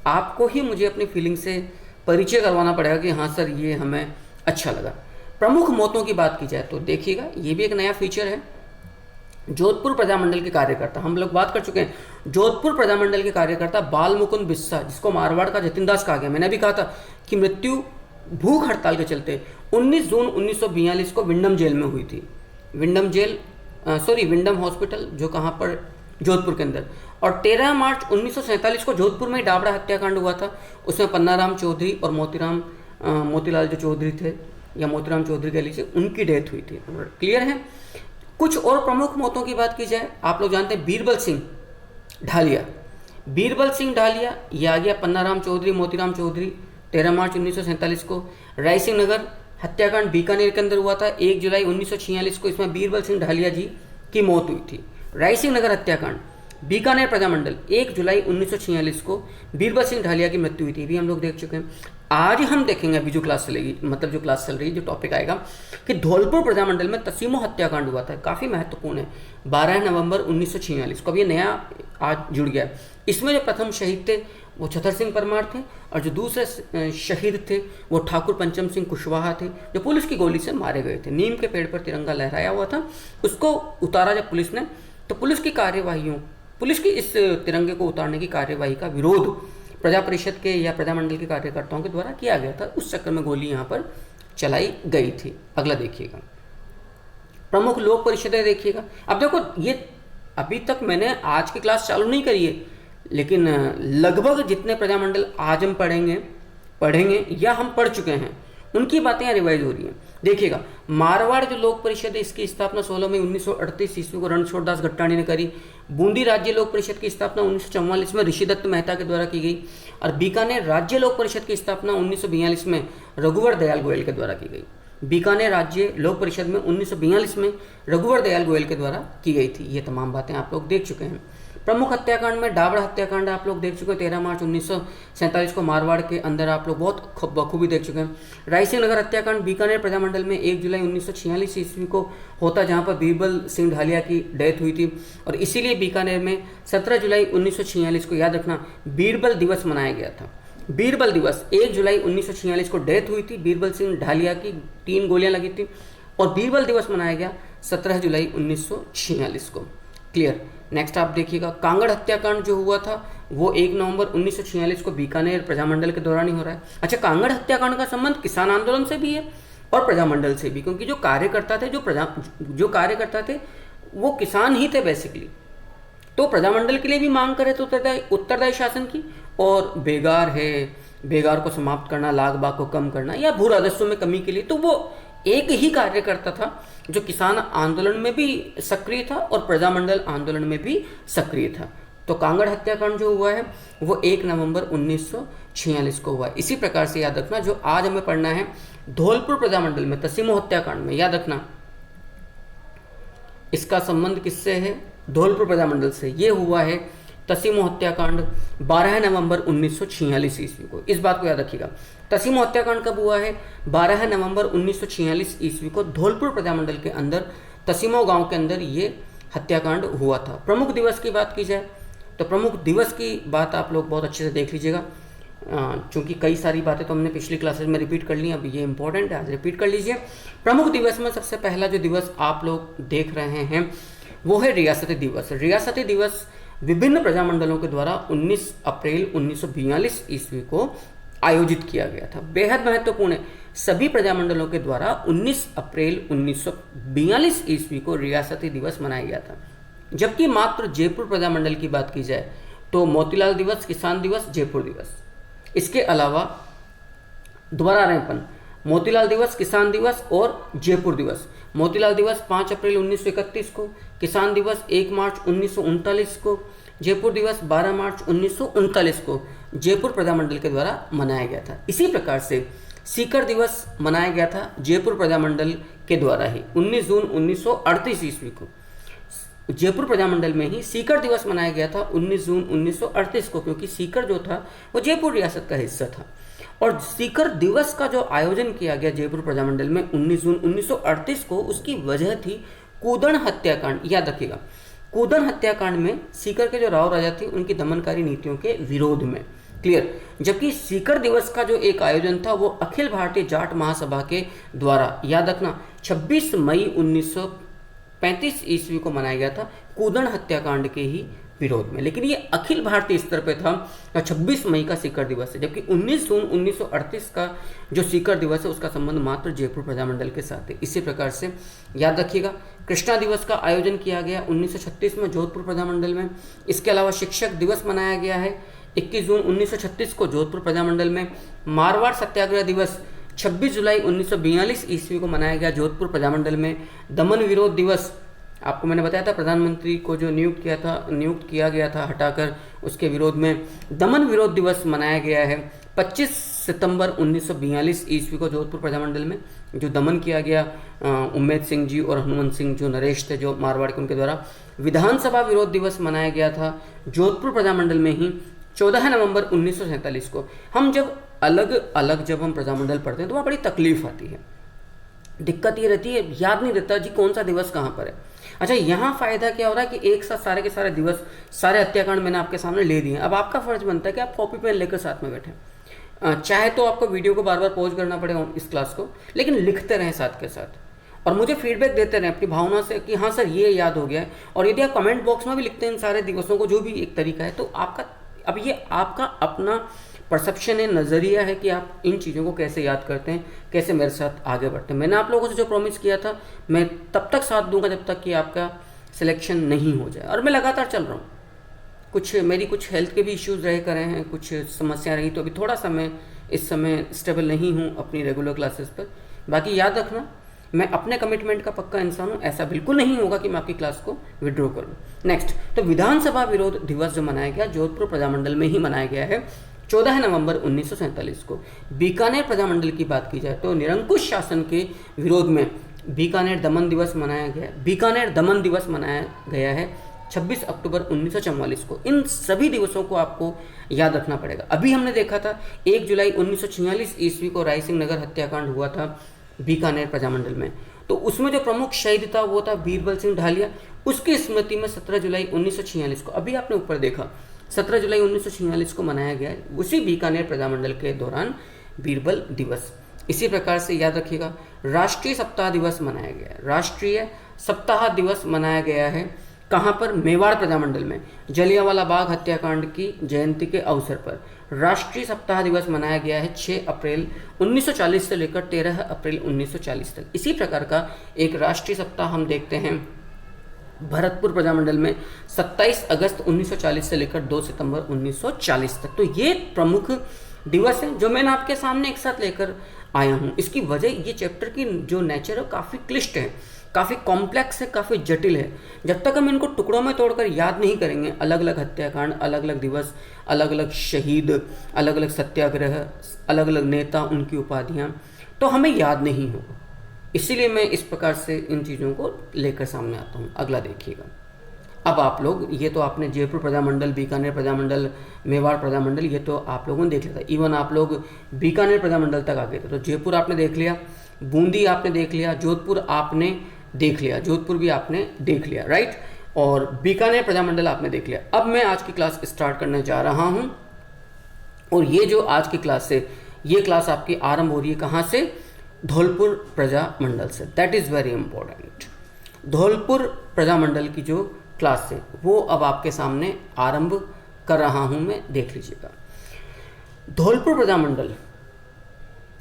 S1: आपको ही मुझे अपनी फीलिंग से परिचय करवाना पड़ेगा कि हाँ सर ये हमें अच्छा लगा। प्रमुख मौतों की बात की जाए तो देखिएगा, ये भी एक नया फीचर है। जोधपुर प्रजामंडल के कार्यकर्ता, हम लोग बात कर चुके हैं, जोधपुर प्रजामंडल के कार्यकर्ता बाल मुकुंद बिस्सा, जिसको मारवाड़ का जतिन दास कहा गया, मैंने भी कहा था कि मृत्यु भूख हड़ताल के चलते 19 जून 1942 को विंडम जेल में हुई थी। विंडम जेल विंडम हॉस्पिटल, जो कहाँ पर, जोधपुर के अंदर। और 13 मार्च 1947 को जोधपुर में डाबरा हत्याकांड हुआ था। उसमें पन्नाराम चौधरी और मोतीलाल जो चौधरी थे, या मोतीराम चौधरी कह लीजिए, उनकी डेथ हुई थी। क्लियर है। कुछ और प्रमुख मौतों की बात की जाए, आप लोग जानते हैं बीरबल सिंह ढालिया। बीरबल सिंह ढालिया, ये आ गया पन्नाराम चौधरी, मोतीराम चौधरी, 13 मार्च 1947 को। रायसिंह नगर हत्याकांड बीकानेर के अंदर हुआ था, 1 जुलाई 1946 को। इसमें बीरबल सिंह ढालिया जी की मौत हुई थी। रायसिंह नगर हत्याकांड बीकानेर प्रजामंडल, 1 जुलाई 1946 को बीरबल सिंह ढालिया की मृत्यु हुई थी, भी हम लोग देख चुके हैं। आज हम देखेंगे, अभी जो क्लास चलेगी, मतलब जो क्लास चल रही है, जो टॉपिक आएगा, कि धौलपुर प्रजामंडल में तसीमो हत्याकांड हुआ था। काफ़ी महत्वपूर्ण है, 12 नवंबर 1946 को। अब ये नया आज जुड़ गया। इसमें जो प्रथम शहीद थे वो छतर सिंह परमार थे, और जो दूसरे शहीद थे वो ठाकुर पंचम सिंह कुशवाहा थे, जो पुलिस की गोली से मारे गए थे। नीम के पेड़ पर तिरंगा लहराया हुआ था, उसको उतारा जब पुलिस ने, तो पुलिस की इस तिरंगे को उतारने की कार्यवाही का विरोध प्रजा परिषद के या प्रजामंडल के कार्यकर्ताओं के द्वारा किया गया था। उस चक्कर में गोली यहाँ पर चलाई गई थी। अगला देखिएगा, प्रमुख लोक परिषदें देखिएगा। अब देखो, ये अभी तक मैंने आज की क्लास चालू नहीं करी है, लेकिन लगभग जितने प्रजामंडल आज हम पढ़ेंगे या हम पढ़ चुके हैं, उनकी बातें यहाँ रिवाइज हो रही हैं। देखिएगा, मारवाड़ जो लोक परिषद है, इसकी स्थापना 16 मई 1938 ईस्वी को रणछोड़ दास गट्टाणी ने करी। बूंदी राज्य लोक परिषद की स्थापना 1944 में ऋषिदत्त मेहता के द्वारा की गई। और बीकानेर राज्य लोक परिषद की स्थापना 1942 में रघुवर दयाल गोयल के द्वारा की गई। बीकानेर राज्य लोक परिषद में 1942 में रघुवर दयाल गोयल के द्वारा की गई थी। ये तमाम बातें आप लोग देख चुके हैं। प्रमुख हत्याकांड में डाबरा हत्याकांड आप लोग देख चुके हैं, 13 मार्च 1947 को मारवाड़ के अंदर, आप लोग बहुत बखूबी देख चुके हैं। रायसिंह नगर हत्याकांड बीकानेर प्रजामंडल में 1 जुलाई 1946 ईस्वी को होता, जहां पर बीरबल सिंह ढालिया की डेथ हुई थी। और इसीलिए बीकानेर में 17 जुलाई 1946 को, याद रखना, बीरबल दिवस मनाया गया था। बीरबल दिवस, 1 जुलाई 1946 को डेथ हुई थी बीरबल सिंह ढालिया की, 3 गोलियां लगी थी, और बीरबल दिवस मनाया गया 17 जुलाई 1946 को। क्लियर। नेक्स्ट आप देखिएगा, कांगड़ हत्याकांड जो हुआ था वो 1 नवंबर 1946 को बीकानेर प्रजामंडल के दौरान ही हो रहा है। अच्छा, कांगड़ हत्याकांड का संबंध किसान आंदोलन से भी है और प्रजामंडल से भी, क्योंकि जो कार्यकर्ता थे वो किसान ही थे बेसिकली। तो प्रजामंडल के लिए भी मांग करे तो उत्तरदायी शासन की, और बेगार को समाप्त करना, लाग बाग को कम करना, या भू राजस्व में कमी के लिए, तो वो एक ही कार्यकर्ता था जो किसान आंदोलन में भी सक्रिय था और प्रजामंडल आंदोलन में भी सक्रिय था। तो कांगड़ हत्याकांड जो हुआ है वो 1 नवंबर 1946 को हुआ है। इसी प्रकार से याद रखना, जो आज हमें पढ़ना है धौलपुर प्रजामंडल में तसीमो हत्याकांड में, याद रखना इसका संबंध किससे है? धौलपुर प्रजामंडल से। ये हुआ है तसीमो हत्याकांड 12 नवंबर 1946 ईस्वी को। इस बात को याद रखिएगा। तसीमो हत्याकांड कब हुआ है? 12 नवंबर 1946 ईस्वी को धौलपुर प्रजामंडल के अंदर, तसीमो गांव के अंदर ये हत्याकांड हुआ था। प्रमुख दिवस की बात की जाए तो प्रमुख दिवस की बात आप लोग बहुत अच्छे से देख लीजिएगा, चूँकि कई सारी बातें तो हमने पिछली क्लासेस में रिपीट कर ली, अब ये इंपॉर्टेंट है, आज रिपीट कर लीजिए। प्रमुख दिवस में सबसे पहला जो दिवस आप लोग देख रहे हैं वो है रियासती दिवस। रियासती दिवस विभिन्न प्रजामंडलों के द्वारा 19 अप्रैल 1942 ईस्वी को आयोजित किया गया था। बेहद महत्वपूर्ण है, सभी प्रजामंडलों के द्वारा 19 अप्रैल 1942 ईस्वी को रियासती दिवस मनाया गया था। जबकि मात्र जयपुर प्रजामंडल की बात की जाए तो मोतीलाल दिवस, किसान दिवस, जयपुर दिवस, इसके अलावा दोबारा रहे अपन, मोतीलाल दिवस, किसान दिवस और जयपुर दिवस। मोतीलाल दिवस 5 अप्रैल 1931 को, किसान दिवस 1 मार्च 1939 को, जयपुर दिवस 12 मार्च 1939 को जयपुर प्रजामंडल के द्वारा मनाया गया था। इसी प्रकार से सीकर दिवस मनाया गया था जयपुर प्रजामंडल के द्वारा ही 19 जून 1938 ईस्वी को। जयपुर प्रजामंडल में ही सीकर दिवस मनाया गया था 19 जून 1938 को, क्योंकि सीकर जो था वो जयपुर रियासत का हिस्सा था। और सीकर दिवस का जो आयोजन किया गया जयपुर प्रजामंडल में 19 जून 1938 को, उसकी वजह थी कूदन हत्याकांड। याद रखिएगा, कूदन हत्याकांड में सीकर के जो राव राजा थे उनकी दमनकारी नीतियों के विरोध में। क्लियर। जबकि सीकर दिवस का जो एक आयोजन था वो अखिल भारतीय जाट महासभा के द्वारा, याद रखना, 26 मई 1935 ईस्वी को मनाया गया था कूदन हत्याकांड के ही विरोध में। लेकिन ये अखिल भारतीय स्तर पे था। 26 मई का सीकर दिवस है, जबकि 19 जून 1938 का जो सीकर दिवस है उसका संबंध मात्र जयपुर प्रजामंडल के साथ है। इसी प्रकार से याद रखिएगा, कृष्णा दिवस का आयोजन किया गया 1936 में जोधपुर प्रजामंडल में। इसके अलावा शिक्षक दिवस मनाया गया है 21 जून 1936 को जोधपुर प्रजामंडल में। मारवाड़ सत्याग्रह दिवस 26 जुलाई 1942 ईस्वी को मनाया गया जोधपुर प्रजामंडल में। दमन विरोध दिवस, आपको मैंने बताया था प्रधानमंत्री को जो नियुक्त किया गया था हटाकर, उसके विरोध में दमन विरोध दिवस मनाया गया है 25 सितंबर 1942 ईस्वी को जोधपुर प्रजामंडल में। जो दमन किया गया उम्मेद सिंह जी और हनुमंत सिंह जो नरेश थे जो मारवाड़ के, उनके द्वारा। विधानसभा विरोध दिवस मनाया गया था जोधपुर प्रजामंडल में ही 14 नवंबर 1947 को। हम जब अलग अलग जब हम प्रजामंडल पढ़ते हैं तो वहाँ बड़ी तकलीफ आती है, दिक्कत ये रहती है, याद नहीं रहता जी कौन सा दिवस कहाँ पर है। अच्छा, यहाँ फायदा क्या हो रहा है कि एक साथ सारे के सारे दिवस, सारे हत्याकांड मैंने आपके सामने ले दिए। अब आपका फर्ज बनता है कि आप कॉपी पेन लेकर साथ में बैठे। चाहे तो आपको वीडियो को बार बार पॉज करना पड़े इस क्लास को, लेकिन लिखते रहें साथ के साथ और मुझे फीडबैक देते रहें अपनी भावना से कि हाँ सर ये याद हो गया है। और यदि आप कमेंट बॉक्स में भी लिखते हैं इन सारे दिवसों को, जो भी एक तरीका है, तो आपका अब ये आपका अपना परसेप्शन है, नज़रिया है कि आप इन चीज़ों को कैसे याद करते हैं, कैसे मेरे साथ आगे बढ़ते हैं। मैंने आप लोगों से जो प्रॉमिस किया था, मैं तब तक साथ दूंगा जब तक कि आपका सिलेक्शन नहीं हो जाए। और मैं लगातार चल रहा हूँ। मेरी कुछ हेल्थ के भी इश्यूज़ रहे करे हैं, कुछ समस्या रही, तो अभी थोड़ा सा मैं इस समय स्टेबल नहीं हूँ अपनी रेगुलर क्लासेस पर। बाकी याद रखना, मैं अपने कमिटमेंट का पक्का इंसान हूँ। ऐसा बिल्कुल नहीं होगा कि मैं आपकी क्लास को विड्रॉ करूँ। नेक्स्ट, तो विधानसभा विरोध दिवस जो मनाया गया जोधपुर प्रजामंडल में ही मनाया गया है 14 नवंबर 1947 को। बीकानेर प्रजामंडल की बात की जाए तो निरंकुश शासन के विरोध में बीकानेर दमन दिवस मनाया गया। बीकानेर दमन दिवस मनाया गया है 26 अक्टूबर 1944 को। इन सभी दिवसों को आपको याद रखना पड़ेगा। अभी हमने देखा था 1 जुलाई 1946 ईस्वी को रायसिंह नगर हत्याकांड हुआ था बीकानेर प्रजामंडल में। तो उसमें जो प्रमुख शहीद था वो था बीरबल सिंह ढालिया। उसकी स्मृति में 17 जुलाई 1946 को, अभी आपने ऊपर देखा, 17 जुलाई 1946 को मनाया गया है उसी बीकानेर प्रजामंडल के दौरान बीरबल दिवस। इसी प्रकार से याद रखिएगा, राष्ट्रीय सप्ताह दिवस मनाया गया है। राष्ट्रीय सप्ताह दिवस मनाया गया है कहाँ पर? मेवाड़ प्रजामंडल में। जलियांवाला बाग हत्याकांड की जयंती के अवसर पर राष्ट्रीय सप्ताह दिवस मनाया गया है 6 अप्रैल 1940 से लेकर 13 अप्रैल 1940 तक। इसी प्रकार का एक राष्ट्रीय सप्ताह हम देखते हैं भरतपुर प्रजामंडल में 27 अगस्त 1940 से लेकर 2 सितंबर 1940 तक। तो ये प्रमुख दिवस हैं जो मैंने आपके सामने एक साथ लेकर आया हूँ। इसकी वजह, ये चैप्टर की जो नेचर है काफ़ी क्लिष्ट है, काफ़ी कॉम्प्लेक्स है, काफ़ी जटिल है। जब तक हम इनको टुकड़ों में तोड़कर याद नहीं करेंगे, अलग अलग हत्याकांड, अलग अलग दिवस, अलग अलग शहीद, अलग अलग सत्याग्रह, अलग अलग नेता, उनकी उपाधियाँ, तो हमें याद नहीं होगा। इसीलिए मैं इस प्रकार से इन चीज़ों को लेकर सामने आता हूँ। अगला देखिएगा। अब आप लोग, ये तो आपने जयपुर प्रजामंडल, बीकानेर प्रजामंडल, मेवाड़ प्रजामंडल, ये तो आप लोगों ने देख लिया था। इवन आप लोग बीकानेर प्रजामंडल तक आ गए थे। तो जयपुर आपने देख लिया, बूंदी आपने देख लिया, जोधपुर आपने देख लिया, जोधपुर भी आपने देख लिया, राइट। और बीकानेर प्रजामंडल आपने देख लिया। अब मैं आज की क्लास स्टार्ट करने जा रहा हूँ। और ये जो आज की क्लास है, ये क्लास आपकी आरंभ हो रही है कहाँ से? धौलपुर प्रजामंडल से। That is very important. Dholpur Prajamandal की जो क्लास है वो अब आपके सामने आरंभ कर रहा हूँ मैं, देख लीजिएगा। धौलपुर प्रजामंडल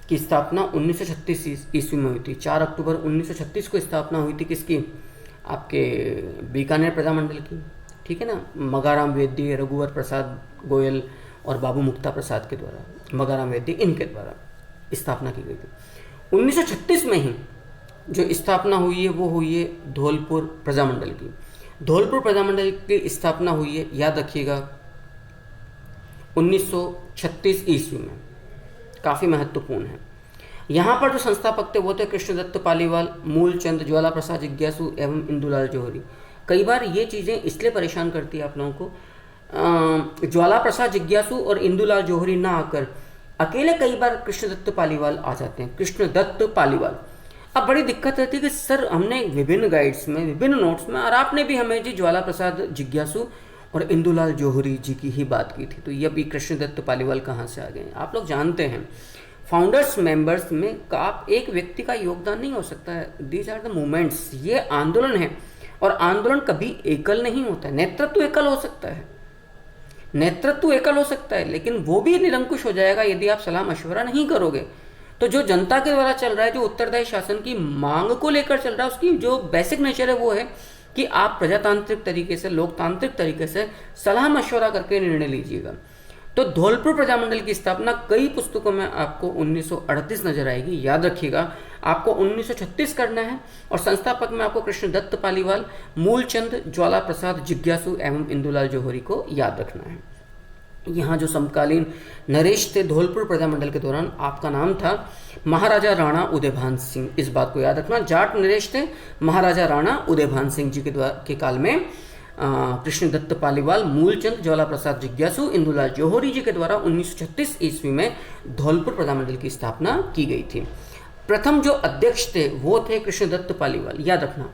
S1: की स्थापना 1936 ईस्वी में हुई थी। 4 अक्टूबर 1936 को स्थापना हुई थी किसकी? आपके बीकानेर प्रजामंडल की, ठीक है ना। मगाराम वेद्य, रघुवर प्रसाद गोयल और बाबू मुक्ता प्रसाद के द्वारा, मगाराम वेद्य, इनके द्वारा स्थापना की गई थी। 1936 में ही जो स्थापना हुई है वो हुई है धौलपुर प्रजामंडल की। धौलपुर प्रजामंडल की स्थापना हुई है, याद रखिएगा, 1936 ईस्वी में। काफ़ी महत्वपूर्ण है। यहाँ पर जो संस्थापक थे वो थे कृष्णदत्त पालीवाल, मूलचंद, ज्वाला प्रसाद जिज्ञासु एवं इंदुलाल जौहरी। कई बार ये चीज़ें इसलिए परेशान करती है आप लोगों को, ज्वाला प्रसाद जिज्ञासु और इंदुलाल जौहरी ना आकर अकेले कई बार कृष्णदत्त पालीवाल आ जाते हैं, कृष्णदत्त पालीवाल। अब बड़ी दिक्कत रहती है कि सर हमने विभिन्न गाइड्स में, विभिन्न नोट्स में, और आपने भी हमें जी ज्वाला प्रसाद जिज्ञासु और इंदुलाल जौहरी जी की ही बात की थी, तो ये अभी कृष्णदत्त पालीवाल कहाँ से आ गए? आप लोग जानते हैं फाउंडर्स मेंबर्स में का आप एक व्यक्ति का योगदान नहीं हो सकता है। दीज आर द मूवमेंट्स, ये आंदोलन है, और आंदोलन कभी एकल नहीं होता है। नेतृत्व एकल हो सकता है, नेतृत्व एकल हो सकता है, लेकिन वो भी निरंकुश हो जाएगा यदि आप सलाह मशवरा नहीं करोगे। तो जो जनता के द्वारा चल रहा है, जो उत्तरदायी शासन की मांग को लेकर चल रहा है, उसकी जो बेसिक नेचर है वो है कि आप प्रजातांत्रिक तरीके से, लोकतांत्रिक तरीके से सलाह मशवरा करके निर्णय लीजिएगा। तो धौलपुर प्रजामंडल की स्थापना कई पुस्तकों में आपको 1938 नजर आएगी, याद रखिएगा। आपको 1936 करना है, और संस्थापक में आपको कृष्णदत्त पालीवाल, मूलचंद, ज्वाला प्रसाद जिज्ञासु एवं इंदुलाल जौहरी को याद रखना है। यहाँ जो समकालीन नरेश थे धौलपुर प्रजामंडल के दौरान, आपका नाम था महाराजा राणा उदयभान सिंह, इस बात को याद रखना। जाट नरेश थे महाराजा राणा उदयभान सिंह जी के काल में कृष्णदत्त पालीवाल, मूलचंद, ज्वाला प्रसाद जिज्ञासु, इंदुलाल जौहरी जी के द्वारा 1936 ईस्वी में धौलपुर प्रजामंडल की स्थापना की गई थी। प्रथम जो अध्यक्ष थे वो थे कृष्णदत्त पालीवाल, याद रखना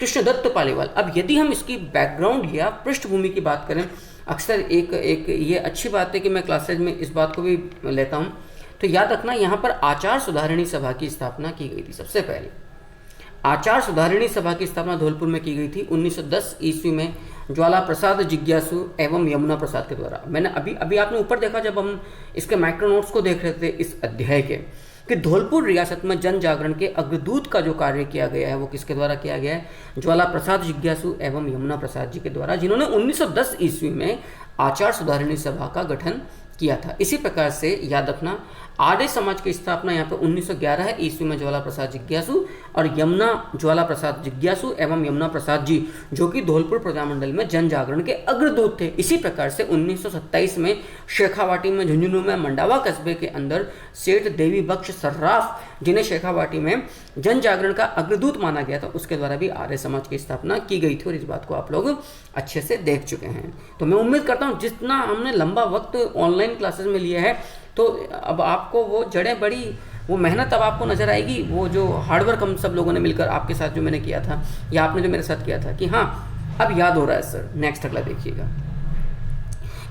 S1: कृष्णदत्त पालीवाल। अब यदि हम इसकी बैकग्राउंड या पृष्ठभूमि की बात करें, अक्सर एक ये अच्छी बात है कि मैं क्लासेज में इस बात को भी लेता हूँ, तो याद रखना यहाँ पर आचार सुधारिणी सभा की स्थापना की गई थी। सबसे पहले आचार सुधारिणी सभा की स्थापना धौलपुर में की गई थी 1910 ईस्वी में ज्वाला प्रसाद जिज्ञासु एवं यमुना प्रसाद के द्वारा। मैंने अभी आपने ऊपर देखा जब हम इसके माइक्रो नोट्स को देख रहे थे इस अध्याय के, कि धौलपुर रियासत में जन जागरण के अग्रदूत का जो कार्य किया गया है वो किसके द्वारा किया गया है? ज्वाला प्रसाद जिज्ञासु एवं यमुना प्रसाद जी के द्वारा, जिन्होंने 1910 ईस्वी में आचार सुधारिणी सभा का गठन किया था। इसी प्रकार से याद रखना आर्य समाज की स्थापना यहाँ पर 1911 ईस्वी में ज्वाला प्रसाद जिज्ञासु और ज्वाला प्रसाद जिज्ञासु एवं यमुना प्रसाद जी, जो कि धौलपुर प्रजामंडल में जन जागरण के अग्रदूत थे। इसी प्रकार से 1927 में शेखावाटी में, झुंझुनू में, मंडावा कस्बे के अंदर सेठ देवी बख्श सर्राफ, जिन्हें शेखावाटी में जन जागरण का अग्रदूत माना गया था, उसके द्वारा भी आर्य समाज की स्थापना की गई थी, और इस बात को आप लोग अच्छे से देख चुके हैं। तो मैं उम्मीद करता हूँ जितना हमने लंबा वक्त ऑनलाइन क्लासेस में लिया है, तो अब आपको वो जड़ें बड़ी, वो मेहनत अब आपको नजर आएगी, वो जो हार्डवर्क हम सब लोगों ने मिलकर आपके साथ जो मैंने किया था, या आपने जो मेरे साथ किया था, कि हाँ अब याद हो रहा है सर। नेक्स्ट अगला देखिएगा।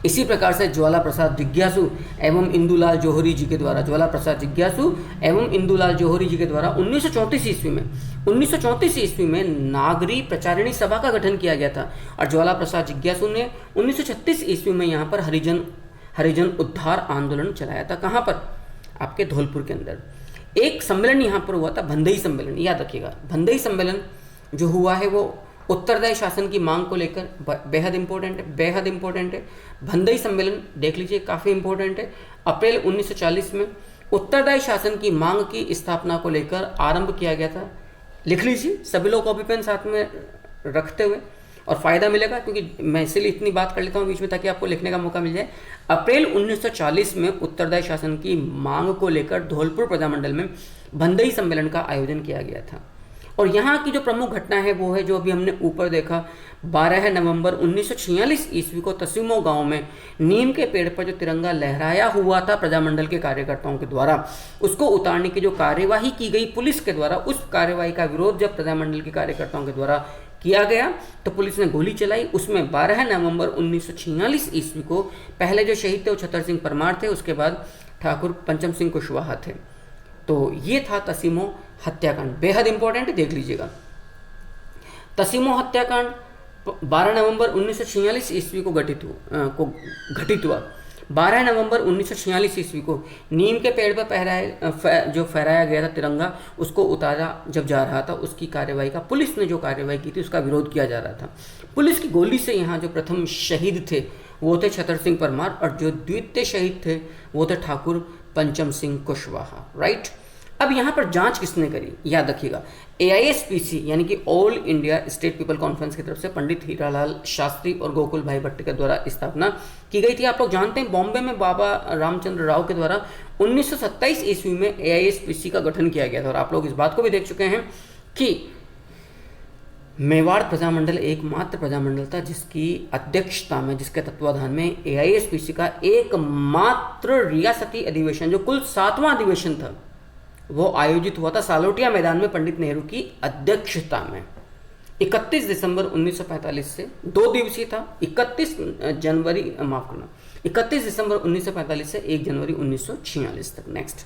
S1: इसी प्रकार से ज्वाला प्रसाद जिज्ञासु एवं इंदुलाल जौहरी जी के द्वारा, ज्वाला प्रसाद जिज्ञासु एवं इंदुलाल जौहरी जी के द्वारा 1934 ईस्वी में नागरी प्रचारिणी सभा का गठन किया गया था, और ज्वाला प्रसाद जिज्ञासु ने 1936 ईस्वी में यहाँ पर हरिजन उद्धार आंदोलन चलाया था। कहाँ पर? आपके धौलपुर के अंदर। एक सम्मेलन यहाँ पर हुआ था, भंदई सम्मेलन, याद रखिएगा। भंदई सम्मेलन जो हुआ है वो उत्तरदायी शासन की मांग को लेकर बेहद इंपॉर्टेंट है। भंदई सम्मेलन देख लीजिए, काफ़ी इंपॉर्टेंट है। अप्रैल 1940 में उत्तरदायी शासन की मांग की स्थापना को लेकर आरंभ किया गया था। लिख लीजिए सभी लोग, कॉपी पेन साथ में रखते हुए, और फ़ायदा मिलेगा, क्योंकि मैं इसीलिए इतनी बात कर लेता हूँ बीच में ताकि आपको लिखने का मौका मिल जाए। अप्रैल 1940 में उत्तरदायी शासन की मांग को लेकर धौलपुर प्रजामंडल में भंदई सम्मेलन का आयोजन किया गया था। और यहाँ की जो प्रमुख घटना है वो है जो अभी हमने ऊपर देखा, 12 नवंबर 1946 ईस्वी को तसीमो गांव में नीम के पेड़ पर जो तिरंगा लहराया हुआ था प्रजामंडल के कार्यकर्ताओं के द्वारा, उसको उतारने की जो कार्यवाही की गई पुलिस के द्वारा, उस कार्यवाही का विरोध जब प्रजामंडल के कार्यकर्ताओं के द्वारा किया गया तो पुलिस ने गोली चलाई। उसमें 12 नवंबर 1946 ईस्वी को पहले जो शहीद थे वो छतर सिंह परमार थे, उसके बाद ठाकुर पंचम सिंह कुशवाहा थे। तो ये था तसीमो हत्याकांड, बेहद इंपॉर्टेंट है, देख लीजिएगा। तसीमो हत्याकांड 12 नवंबर 1946 ईस्वी को घटित हुआ। 12 नवंबर 1946 ईस्वी को नीम के पेड़ पर जो फहराया गया था तिरंगा, उसको उतारा जब जा रहा था, उसकी कार्यवाही का, पुलिस ने जो कार्यवाही की थी उसका विरोध किया जा रहा था। पुलिस की गोली से यहाँ जो प्रथम शहीद थे वो थे छतर सिंह परमार, और जो द्वितीय शहीद थे वो थे ठाकुर पंचम सिंह कुशवाहा, राइट। अब यहाँ पर जांच किसने करी, याद रखिएगा। AISPC यानी कि all India state people conference की तरफ से पंडित हीरालाल शास्त्री और गोकुल भाई भट्ट के द्वारा स्थापना की गई थी। आप लोग जानते हैं बॉम्बे में बाबा रामचंद्र राव के द्वारा 1927 ईस्वी में AISPC का गठन किया गया था। और आप लोग इस बात को भी देख चुके हैं कि मेवाड़ प्रजामंडल एकमात्र प्रजामंडल था जिसकी अध्यक्षता में, जिसके तत्वाधान में एआईएसपीसी का एकमात्र रियासती अधिवेशन, जो कुल 7वां अधिवेशन था, वो आयोजित हुआ था सालोटिया मैदान में पंडित नेहरू की अध्यक्षता में। 31 दिसंबर 1945 से 2 दिवसीय था। 31 दिसंबर 1945 से 1 जनवरी 1946 तक। नेक्स्ट,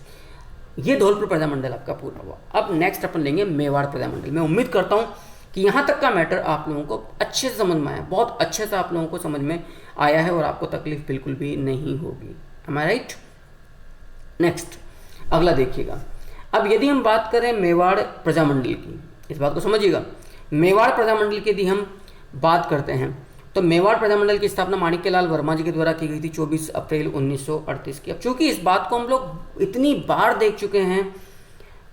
S1: ये धौलपुर प्रजामंडल आपका पूरा हुआ। अब नेक्स्ट अपन लेंगे मेवाड़ प्रजामंडल। मैं उम्मीद करता हूँ कि यहाँ तक का मैटर आप लोगों को अच्छे से समझ में आया, बहुत अच्छे से आप लोगों को समझ में आया है और आपको तकलीफ बिल्कुल भी नहीं होगी। एम आई राइट? नेक्स्ट, अगला देखिएगा। अब यदि हम बात करें मेवाड़ प्रजामंडल की, इस बात को समझिएगा, मेवाड़ प्रजामंडल की यदि हम बात करते हैं तो मेवाड़ प्रजामंडल की स्थापना माणिक्यलाल वर्मा जी के द्वारा की गई थी 24 अप्रैल 1938 की। अब चूंकि इस बात को हम लोग इतनी बार देख चुके हैं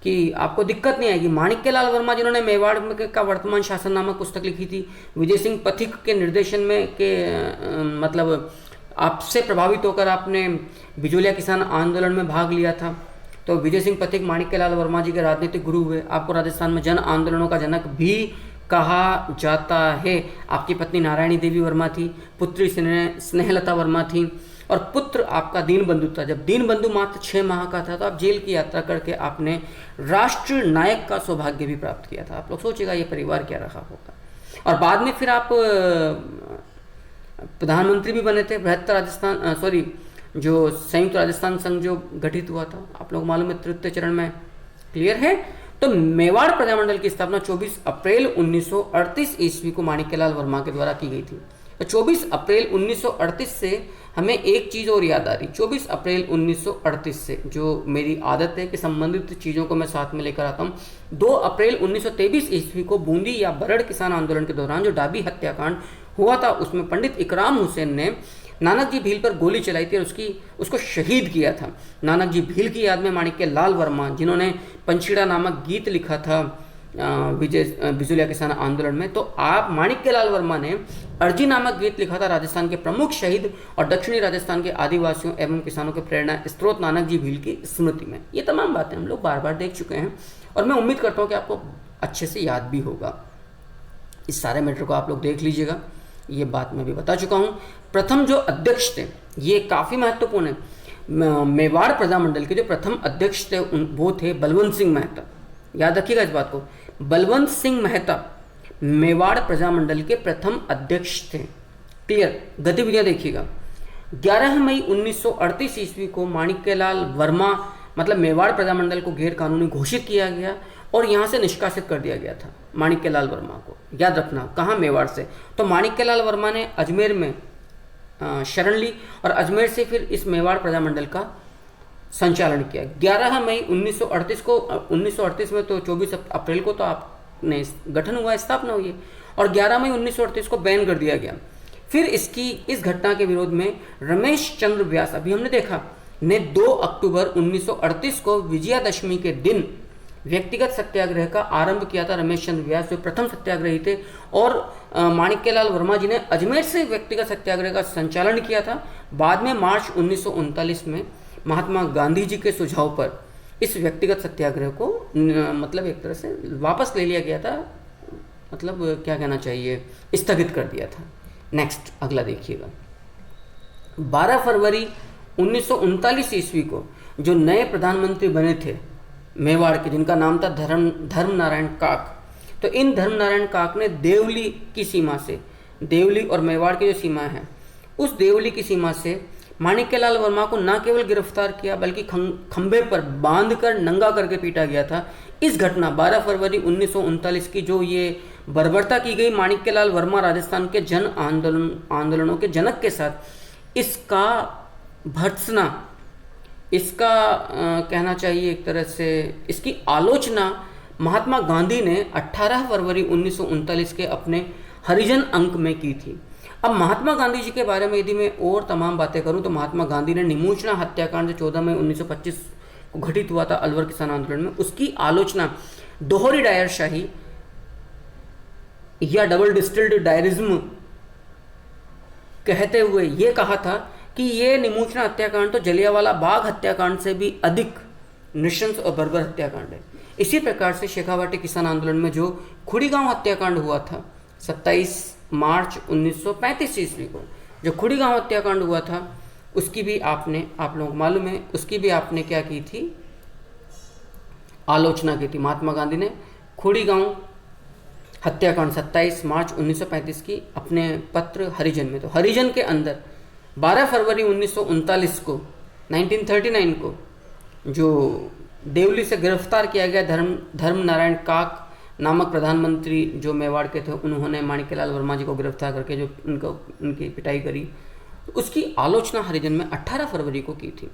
S1: कि आपको दिक्कत नहीं आएगी। माणिक्यलाल वर्मा जिन्होंने मेवाड़ का वर्तमान शासन नामक पुस्तक लिखी थी, विजय सिंह पथिक के निर्देशन में मतलब आपसे प्रभावित होकर आपने बिजोलिया किसान आंदोलन में भाग लिया था। तो विजय सिंह पथिक माणिक्यलाल वर्मा जी के राजनीतिक गुरु हुए। आपको राजस्थान में जन आंदोलनों का जनक भी कहा जाता है। आपकी पत्नी नारायणी देवी वर्मा थी, पुत्री स्नेहलता वर्मा थी और पुत्र आपका दीनबंधु था। जब दीनबंधु मात्र 6 माह का था तो आप जेल की यात्रा करके आपने राष्ट्र नायक का सौभाग्य भी प्राप्त किया था। आप लोग सोचिएगा ये परिवार क्या रहा होगा। और बाद में फिर आप प्रधानमंत्री भी बने थे। जो संयुक्त राजस्थान संघ जो गठित हुआ था, आप लोग मालूम है, तृतीय चरण में। क्लियर है? तो मेवाड़ प्रजामंडल की स्थापना 24 अप्रैल 1938 ईस्वी को माणिक्यलाल वर्मा के द्वारा की गई थी। तो 24 अप्रैल 1938 से हमें एक चीज़ और याद आ रही। 24 अप्रैल 1938 से जो मेरी आदत है कि संबंधित चीज़ों को मैं साथ में लेकर आता हूँ। 2 अप्रैल 1923 ईस्वी को बूंदी या बरड़ किसान आंदोलन के दौरान जो डाबी हत्याकांड हुआ था, उसमें पंडित इकराम हुसैन ने नानक जी भील पर गोली चलाई थी और उसको शहीद किया था। नानक जी भील की याद में माणिक्यलाल वर्मा, जिन्होंने पंछीड़ा नामक गीत लिखा था बिजोलिया किसान आंदोलन में, तो आप माणिक्यलाल वर्मा ने अर्जी नामक गीत लिखा था राजस्थान के प्रमुख शहीद और दक्षिणी राजस्थान के आदिवासियों एवं किसानों के प्रेरणा स्रोत नानक जी भील की स्मृति में। ये तमाम बातें हम लोग बार बार देख चुके हैं और मैं उम्मीद करता हूँ कि आपको अच्छे से याद भी होगा। इस सारे मैटर को आप लोग देख लीजिएगा, ये बात मैं भी बता चुका हूँ। प्रथम जो अध्यक्ष थे, ये काफ़ी महत्वपूर्ण है। मेवाड़ प्रजामंडल के जो प्रथम अध्यक्ष थे वो थे बलवंत सिंह मेहता। याद रखिएगा इस बात को, बलवंत सिंह मेहता मेवाड़ प्रजामंडल के प्रथम अध्यक्ष थे। क्लियर? गतिविधियां देखिएगा। 11 मई 1938 ईस्वी को माणिक्यलाल वर्मा मतलब मेवाड़ प्रजामंडल को गैर कानूनी घोषित किया गया और यहाँ से निष्कासित कर दिया गया था माणिक्यलाल वर्मा को। याद रखना, कहाँ? मेवाड़ से। तो माणिक्यलाल वर्मा ने अजमेर में शरण ली और अजमेर से फिर इस मेवाड़ प्रजामंडल का संचालन किया। 11 मई 1938 में, तो 24 अप्रैल को तो आपने गठन हुआ, स्थापना हुई है और 11 मई 1938 को बैन कर दिया गया। फिर इस घटना के विरोध में रमेश चंद्र व्यास, अभी हमने देखा, ने 2 अक्टूबर 1938 को विजयादशमी के दिन व्यक्तिगत सत्याग्रह का आरंभ किया था। रमेश चंद्र व्यास जो प्रथम सत्याग्रही थे और माणिक्यलाल वर्मा जी ने अजमेर से व्यक्तिगत सत्याग्रह का संचालन किया था। बाद में मार्च 1939 में महात्मा गांधी जी के सुझाव पर इस व्यक्तिगत सत्याग्रह को मतलब एक तरह से वापस ले लिया गया था, मतलब क्या कहना चाहिए, स्थगित कर दिया था। नेक्स्ट, अगला देखिएगा। 12 फरवरी 1939 ईस्वी को जो नए प्रधानमंत्री बने थे मेवाड़ के, जिनका नाम था धर्म नारायण काक, तो इन धर्म नारायण काक ने देवली की सीमा से, देवली और मेवाड़ की जो सीमा है, उस देवली की सीमा से माणिक्यलाल वर्मा को न केवल गिरफ्तार किया बल्कि खंभे पर बांधकर नंगा करके पीटा गया था। इस घटना 12 फरवरी 1939 की जो ये बर्बरता की गई माणिक्यलाल वर्मा राजस्थान के जन आंदोलनों के जनक के साथ, इसका भर्त्सना, इसका कहना चाहिए एक तरह से इसकी आलोचना महात्मा गांधी ने 18 फरवरी 1939 के अपने हरिजन अंक में की थी। अब महात्मा गांधी जी के बारे में यदि मैं और तमाम बातें करूं तो महात्मा गांधी ने निमोचना हत्याकांड जो 14 मई 1925 को घटित हुआ था अलवर किसान आंदोलन में, उसकी आलोचना दोहरी डायरशाही या डबल डिस्टिल्ड डायरिज्म कहते हुए ये कहा था कि ये निमोचना हत्याकांड तो जलियांवाला बाग हत्याकांड से भी अधिक नृशंस और बर्बर हत्याकांड है। इसी प्रकार से शेखावाटी किसान आंदोलन में जो खुड़ीगांव हत्याकांड हुआ था 27 मार्च 1935 ईस्वी को, जो खुड़ीगांव हत्याकांड हुआ था उसकी भी आप लोगों को मालूम है, उसकी भी आपने क्या की थी, आलोचना की थी। महात्मा गांधी ने खुड़ीगांव हत्याकांड 27 मार्च 1935 की अपने पत्र हरिजन में, तो हरिजन के अंदर 12 फरवरी 1939 को 1939 को जो देवली से गिरफ्तार किया गया धर्म नारायण काक नामक प्रधानमंत्री जो मेवाड़ के थे, उन्होंने माणिक्यलाल वर्मा जी को गिरफ्तार करके जो उनकी पिटाई करी, तो उसकी आलोचना हरिजन में 18 फरवरी को की थी।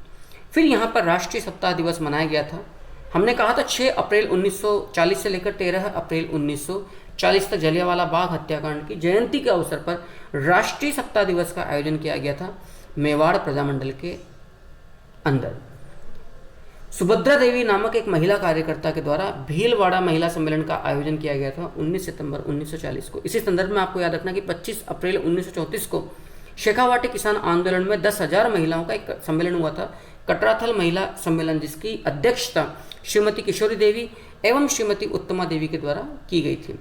S1: फिर यहाँ पर राष्ट्रीय सप्ताह दिवस मनाया गया था। हमने कहा था 6 अप्रैल 1940 से लेकर 13 अप्रैल 1940 तक जलियांवाला बाग हत्याकांड की जयंती के अवसर पर राष्ट्रीय सप्ताह दिवस का आयोजन किया गया था मेवाड़ प्रजामंडल के अंदर। सुभद्रा देवी नामक एक महिला कार्यकर्ता के द्वारा भीलवाड़ा महिला सम्मेलन का आयोजन किया गया था 19 सितंबर 1940 को। इसी संदर्भ में आपको याद रखना कि 25 अप्रैल 1934 को शेखावाटी किसान आंदोलन में 10,000 महिलाओं का एक सम्मेलन हुआ था, कटराथल महिला सम्मेलन, जिसकी अध्यक्षता श्रीमती किशोरी देवी एवं श्रीमती उत्तमा देवी के द्वारा की गई थी।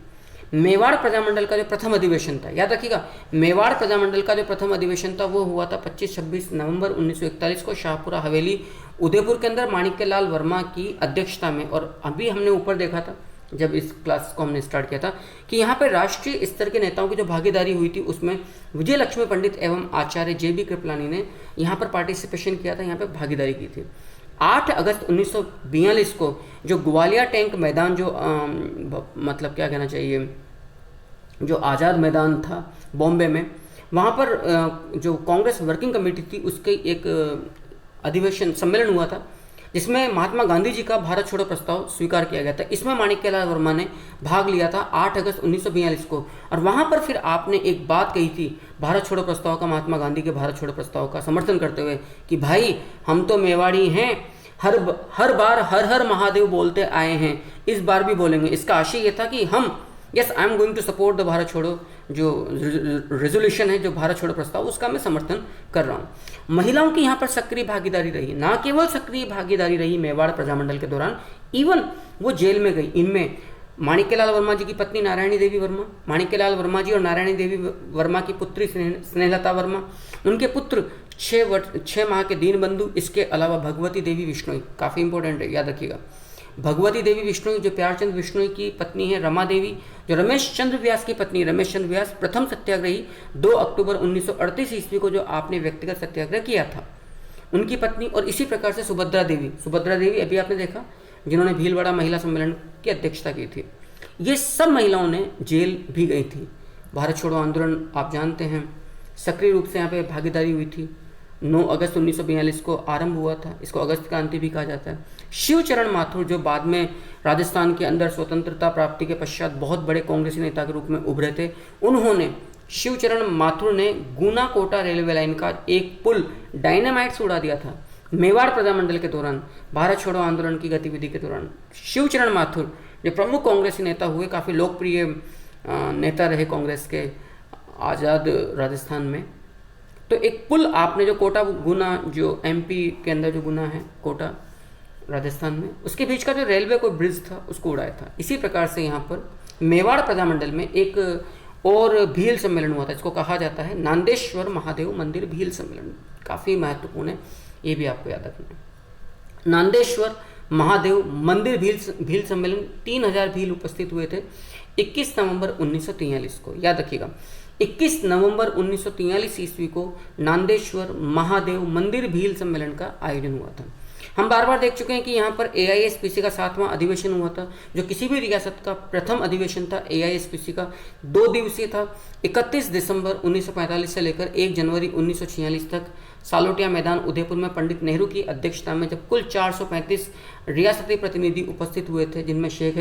S1: मेवाड़ प्रजामंडल का जो प्रथम अधिवेशन था, याद रखिएगा, मेवाड़ प्रजामंडल का जो प्रथम अधिवेशन था वो हुआ था 25-26 नवंबर 1941 को शाहपुरा हवेली उदयपुर के अंदर माणिक्यलाल वर्मा की अध्यक्षता में। और अभी हमने ऊपर देखा था जब इस क्लास को हमने स्टार्ट किया था कि यहाँ पर राष्ट्रीय स्तर के नेताओं की जो भागीदारी हुई थी उसमें विजय लक्ष्मी पंडित एवं आचार्य JB कृपलानी ने यहाँ पर पार्टिसिपेशन किया था, यहाँ पर भागीदारी की थी। 8 अगस्त 1942 को जो ग्वालियर टैंक मैदान, जो मतलब क्या कहना चाहिए, जो आज़ाद मैदान था बॉम्बे में, वहाँ पर जो कांग्रेस वर्किंग कमेटी थी उसके एक अधिवेशन सम्मेलन हुआ था जिसमें महात्मा गांधी जी का भारत छोड़ो प्रस्ताव स्वीकार किया गया था। इसमें माणिक्यलाल वर्मा ने भाग लिया था 8 अगस्त 1942 को। और वहाँ पर फिर आपने एक बात कही थी भारत छोड़ो प्रस्ताव का, महात्मा गांधी के भारत छोड़ो प्रस्ताव का समर्थन करते हुए कि भाई हम तो मेवाड़ी हैं, हर बार हर हर महादेव बोलते आए हैं, इस बार भी बोलेंगे। इसका आशय ये था कि हम yes I am going to support the Bharat Chhodo जो रेजोल्यूशन है, जो भारत छोड़ो प्रस्ताव, उसका मैं समर्थन कर रहा हूँ। महिलाओं की यहाँ पर सक्रिय भागीदारी रही, ना केवल सक्रिय भागीदारी रही मेवाड़ प्रजामंडल के दौरान, इवन वो जेल में गई। इनमें माणिक्यलाल वर्मा जी की पत्नी नारायणी देवी वर्मा, माणिक्यलाल वर्मा जी और नारायणी देवी वर्मा की पुत्री स्नेहलता वर्मा, उनके पुत्र 6 माह के दीनबंधु, इसके अलावा भगवती देवी विष्णोई, काफ़ी इंपॉर्टेंट है, याद रखिएगा, भगवती देवी विष्णोई जो प्यारचंद विष्णोई की पत्नी है, रमा देवी जो रमेश चंद्र व्यास की पत्नी, रमेश चंद्र व्यास प्रथम सत्याग्रही 2 अक्टूबर 1938 ईस्वी को जो आपने व्यक्तिगत सत्याग्रह किया था, उनकी पत्नी। और इसी प्रकार से सुभद्रा देवी अभी आपने देखा जिन्होंने भीलवाड़ा महिला सम्मेलन की अध्यक्षता की थी। ये सब महिलाओं ने जेल भी गई थी। भारत छोड़ो आंदोलन आप जानते हैं सक्रिय रूप से यहाँ पे भागीदारी हुई थी। 9 अगस्त 1942 को आरंभ हुआ था, इसको अगस्त क्रांति भी कहा जाता है। शिवचरण माथुर जो बाद में राजस्थान के अंदर स्वतंत्रता प्राप्ति के पश्चात बहुत बड़े कांग्रेसी नेता के रूप में उभरे थे, उन्होंने शिवचरण माथुर ने गुना कोटा रेलवे लाइन का एक पुल डायनामाइट से उड़ा दिया था मेवाड़ प्रजामंडल के दौरान, भारत छोड़ो आंदोलन की गतिविधि के दौरान। शिवचरण माथुर जो प्रमुख कांग्रेसी नेता हुए, काफ़ी लोकप्रिय नेता रहे कांग्रेस के आज़ाद राजस्थान में। तो एक पुल आपने जो कोटा गुना, जो MP के अंदर जो गुना है कोटा राजस्थान में, उसके बीच का जो रेलवे को ब्रिज था उसको उड़ाया था। इसी प्रकार से यहाँ पर मेवाड़ प्रजामंडल में एक और भील सम्मेलन हुआ था, इसको कहा जाता है नांदेश्वर महादेव मंदिर भील सम्मेलन, काफ़ी महत्वपूर्ण है, ये भी आपको याद रखना है। नांदेश्वर महादेव मंदिर भील सम्मेलन 3000 भील उपस्थित हुए थे 21 नवंबर 1943 को, याद रखिएगा 21 नवंबर 1943 ईस्वी को नांदेश्वर महादेव मंदिर भील सम्मेलन का आयोजन हुआ था। हम बार बार देख चुके हैं कि यहाँ पर AISPC का 7वां अधिवेशन हुआ था, जो किसी भी रियासत का प्रथम अधिवेशन था। AISPC का 2 दिवसीय था, 31 दिसंबर 1945 से लेकर 1 जनवरी 1946 तक सालोटिया मैदान उदयपुर में पंडित नेहरू की अध्यक्षता में, जब कुल 435 रियासती प्रतिनिधि उपस्थित हुए थे, जिनमें शेर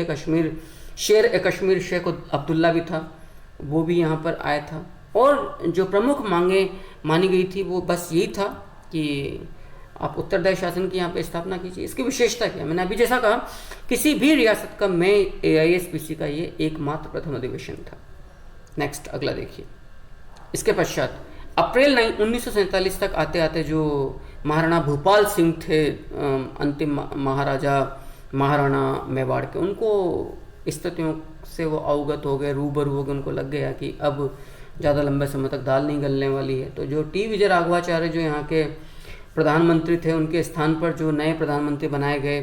S1: ए कश्मीर शेख अब्दुल्ला भी था, वो भी यहाँ पर आया था। और जो प्रमुख मांगे मानी गई थी वो बस यही था कि आप उत्तरदायी शासन की यहाँ पे स्थापना कीजिए। इसकी विशेषता क्या है, मैंने अभी जैसा कहा किसी भी रियासत का में AISPC का ये एकमात्र प्रथम अधिवेशन था। नेक्स्ट अगला देखिए। इसके पश्चात अप्रैल 1947 तक आते आते जो महाराणा भूपाल सिंह थे, अंतिम महाराजा महाराणा मेवाड़ के, उनको स्थितियों से वो अवगत हो गए, रूबरू हो गए, उनको लग गया कि अब ज़्यादा लंबे समय तक दाल नहीं गलने वाली है। तो जो टी विजय राघवाचार्य जो यहाँ के प्रधानमंत्री थे, उनके स्थान पर जो नए प्रधानमंत्री बनाए गए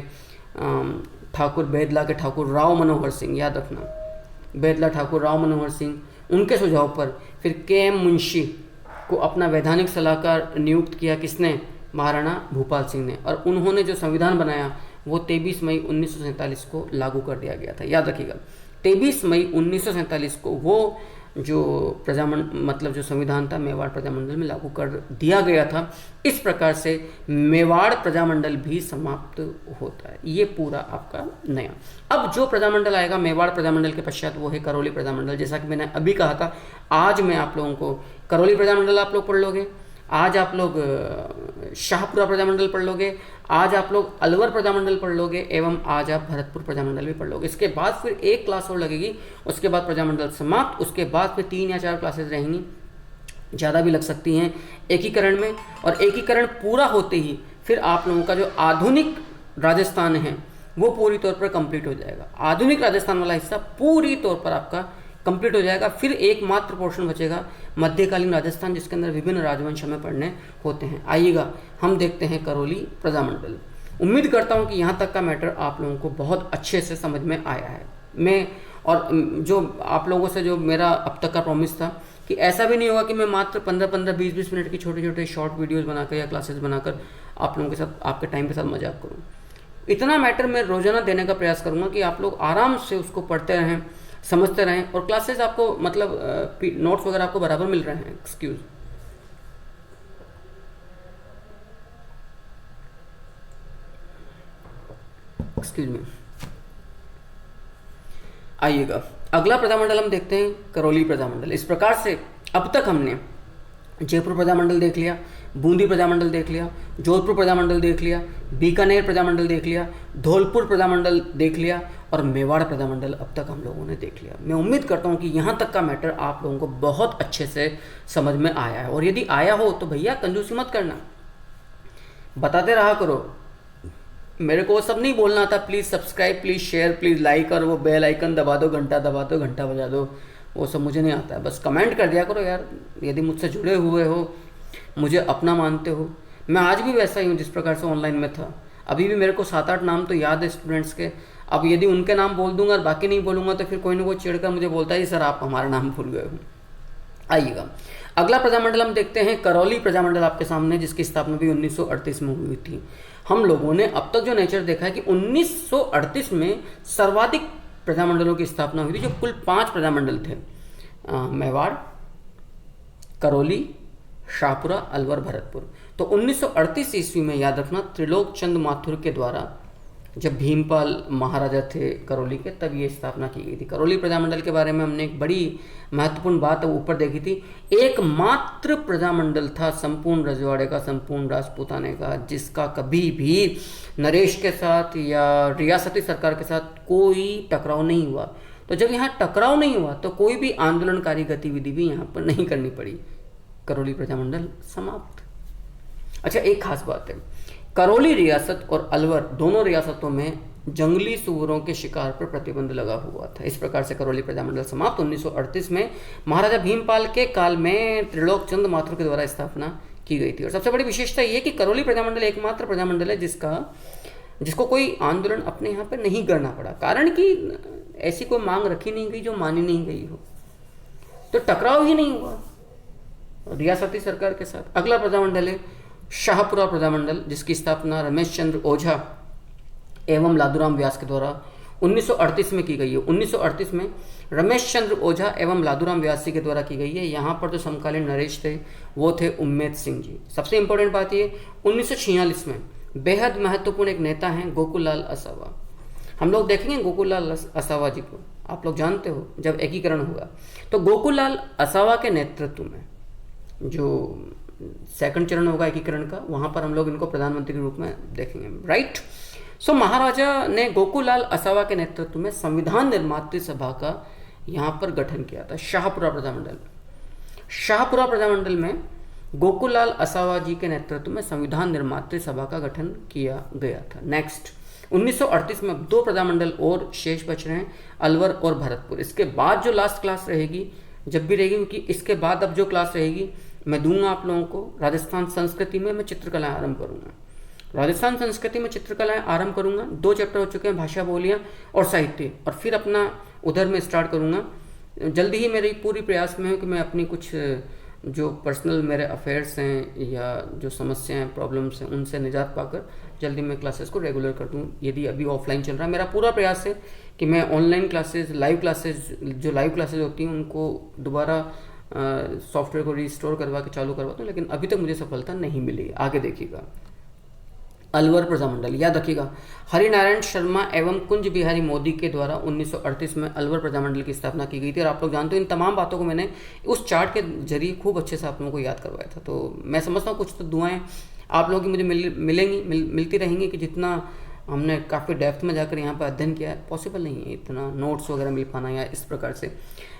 S1: ठाकुर बेदला के ठाकुर राव मनोहर सिंह, याद रखना, बेदला ठाकुर राव मनोहर सिंह, उनके सुझाव पर फिर के.एम. मुंशी को अपना वैधानिक सलाहकार नियुक्त किया। किसने? महाराणा भूपाल सिंह ने। और उन्होंने जो संविधान बनाया वो 23 मई 1947 को लागू कर दिया गया था। याद रखिएगा, 23 मई 1947 को वो जो मतलब जो संविधान था मेवाड़ प्रजामंडल में लागू कर दिया गया था। इस प्रकार से मेवाड़ प्रजामंडल भी समाप्त होता है। ये पूरा आपका नया। अब जो प्रजामंडल आएगा मेवाड़ प्रजामंडल के पश्चात वो है करौली प्रजामंडल। जैसा कि मैंने अभी कहा था, आज मैं आप लोगों को करौली प्रजामंडल आप लोग पढ़ लोगे, आज आप लोग शाहपुरा प्रजामंडल पढ़ लोगे, आज आप लोग अलवर प्रजामंडल पढ़ लोगे, एवं आज आप भरतपुर प्रजामंडल भी पढ़ लोगे। इसके बाद फिर एक क्लास और लगेगी, उसके बाद प्रजामंडल समाप्त। उसके बाद फिर 3 या 4 क्लासेस रहेंगी, ज़्यादा भी लग सकती हैं एकीकरण में। और एकीकरण पूरा होते ही फिर आप लोगों का जो आधुनिक राजस्थान है वो पूरी तौर पर कंप्लीट हो जाएगा। आधुनिक राजस्थान वाला हिस्सा पूरी तौर पर आपका कंप्लीट हो जाएगा। फिर एकमात्र पोर्शन बचेगा मध्यकालीन राजस्थान, जिसके अंदर विभिन्न राजवंश हमें पढ़ने होते हैं। आइएगा हम देखते हैं करौली प्रजामंडल। उम्मीद करता हूं कि यहाँ तक का मैटर आप लोगों को बहुत अच्छे से समझ में आया है। मैं और जो आप लोगों से जो मेरा अब तक का प्रॉमिस था कि ऐसा भी नहीं होगा कि मैं मात्र 15-15, 20-20 मिनट की छोटे छोटे शॉर्ट वीडियोज़ बनाकर या क्लासेस बनाकर आप लोगों के साथ, आपके टाइम के साथ मजाक करूँ। इतना मैटर मैं रोजाना देने का प्रयास करूँगा कि आप लोग आराम से उसको पढ़ते रहें, समझते रहें, और क्लासेस आपको मतलब नोट्स वगैरह आपको बराबर मिल रहे हैं। Excuse me. आइएगा अगला प्रजामंडल हम देखते हैं करौली प्रजामंडल। इस प्रकार से अब तक हमने जयपुर प्रजामंडल देख लिया, बूंदी प्रजामंडल देख लिया, जोधपुर प्रजामंडल देख लिया, बीकानेर प्रजामंडल देख लिया, धौलपुर प्रजामंडल देख लिया, और मेवाड़ प्रजामंडल अब तक हम लोगों ने देख लिया। मैं उम्मीद करता हूँ कि यहाँ तक का मैटर आप लोगों को बहुत अच्छे से समझ में आया है। और यदि आया हो तो भैया कंजूसी मत करना, बताते रहा करो। मेरे को वो सब नहीं बोलना था, please subscribe, please share, please like, और वो बेल आइकन दबा दो, घंटा दबा दो, घंटा बजा दो, वो सब मुझे नहीं आता है। बस कमेंट कर दिया करो यार, यदि मुझसे जुड़े हुए हो, मुझे अपना मानते हो। मैं आज भी वैसा ही हूँ जिस प्रकार से ऑनलाइन में था। अभी भी मेरे को 7-8 नाम तो याद है स्टूडेंट्स के। अब यदि उनके नाम बोल दूंगा और बाकी नहीं बोलूँगा तो फिर कोई ना कोई चिढ़कर मुझे बोलता है सर आप हमारा नाम भूल गए हो। आइएगा अगला प्रजामंडल हम देखते हैं करौली प्रजामंडल आपके सामने, जिसकी स्थापना भी 1938 में हुई थी। हम लोगों ने अब तक जो नेचर देखा है कि 1938 में सर्वाधिक प्रजामंडलों की स्थापना हुई थी, जो कुल 5 प्रजामंडल थे, मेवाड़, करौली, शाहपुरा, अलवर, भरतपुर। तो 1938 ईस्वी में, याद रखना, त्रिलोक चंद माथुर के द्वारा, जब भीमपाल महाराजा थे करौली के, तब ये स्थापना की गई थी। करौली प्रजामंडल के बारे में हमने एक बड़ी महत्वपूर्ण बात ऊपर देखी थी। एकमात्र प्रजामंडल था संपूर्ण रजवाड़े का, संपूर्ण राजपूताने का, जिसका कभी भी नरेश के साथ या रियासती सरकार के साथ कोई टकराव नहीं हुआ। तो जब यहाँ टकराव नहीं हुआ तो कोई भी आंदोलनकारी गतिविधि भी यहाँ पर नहीं करनी पड़ी। करौली प्रजामंडल समाप्त। अच्छा, एक खास बात है, करौली रियासत और अलवर दोनों रियासतों में जंगली सूअरों के शिकार पर प्रतिबंध लगा हुआ था। इस प्रकार से करौली प्रजामंडल समाप्त। 1938 में महाराजा भीमपाल के काल में त्रिलोक चंद माथुर के द्वारा स्थापना की गई थी। और सबसे बड़ी विशेषता ये कि करौली प्रजामंडल एकमात्र प्रजामंडल है जिसको कोई आंदोलन अपने यहाँ पर नहीं करना पड़ा, कारण कि ऐसी कोई मांग रखी नहीं गई जो मानी नहीं गई हो, तो टकराव ही नहीं हुआ रियासती सरकार के साथ। अगला प्रजामंडल है शाहपुरा प्रजामंडल, जिसकी स्थापना रमेश चंद्र ओझा एवं लादूराम व्यास के द्वारा 1938 में की गई है। 1938 में रमेश चंद्र ओझा एवं लादूराम व्यास जी के द्वारा की गई है। यहाँ पर जो समकालीन नरेश थे वो थे उम्मेद सिंह जी। सबसे इंपॉर्टेंट बात ये, 1946 में बेहद महत्वपूर्ण एक नेता हैं गोकुललाल असावा। हम लोग देखेंगे गोकुललाल असावा जी को, आप लोग जानते हो जब एकीकरण होगा तो गोकुललाल असावा के नेतृत्व में जो सेकंड चरण होगा एकीकरण का, वहां पर हम लोग इनको प्रधानमंत्री के रूप में देखेंगे, राइट। सो महाराजा ने गोकुललाल असावा के नेतृत्व में संविधान निर्मात्री सभा का यहाँ पर गठन किया था। शाहपुरा प्रजामंडल में गोकुललाल असावा जी के नेतृत्व में संविधान निर्मात्री सभा का गठन किया गया था। नेक्स्ट, 1938 में अब 2 प्रजामंडल और शेष बच रहे हैं, अलवर और भरतपुर। इसके बाद जो लास्ट क्लास रहेगी, जब भी रहेगी, क्योंकि इसके बाद अब जो क्लास रहेगी मैं दूंगा आप लोगों को, राजस्थान संस्कृति में मैं चित्रकलाएं आरंभ करूंगा। राजस्थान संस्कृति में चित्रकलाएं आरंभ करूंगा। 2 चैप्टर हो चुके हैं, भाषा, बोलियां और साहित्य, और फिर अपना उधर में स्टार्ट करूंगा। जल्दी ही मेरी पूरी प्रयास में है कि मैं अपनी कुछ जो पर्सनल मेरे अफेयर्स हैं या जो समस्याएं, प्रॉब्लम्स हैं, उनसे निजात पाकर जल्दी मैं क्लासेस को रेगुलर कर दूं। यदि अभी ऑफलाइन चल रहा है, मेरा पूरा प्रयास है कि मैं ऑनलाइन क्लासेस, लाइव क्लासेस, जो लाइव क्लासेस होती हैं उनको दोबारा सॉफ्टवेयर को रिस्टोर करवा के चालू करवा दूँ, लेकिन अभी तक मुझे सफलता नहीं मिली। आगे देखिएगा, अलवर प्रजामंडल याद रखिएगा, हरिनारायण शर्मा एवं कुंज बिहारी मोदी के द्वारा 1938 में अलवर प्रजामंडल की स्थापना की गई थी। और आप लोग जानते हो इन तमाम बातों को मैंने उस चार्ट के जरिए खूब अच्छे से आप लोगों को याद करवाया था। तो मैं समझता हूँ कुछ तो दुआएं आप लोगों की मुझे मिलती रहेंगी कि जितना हमने काफ़ी डेप्थ में जाकर यहाँ पर अध्ययन किया है, पॉसिबल नहीं है इतना नोट्स वगैरह मिल पाना या इस प्रकार से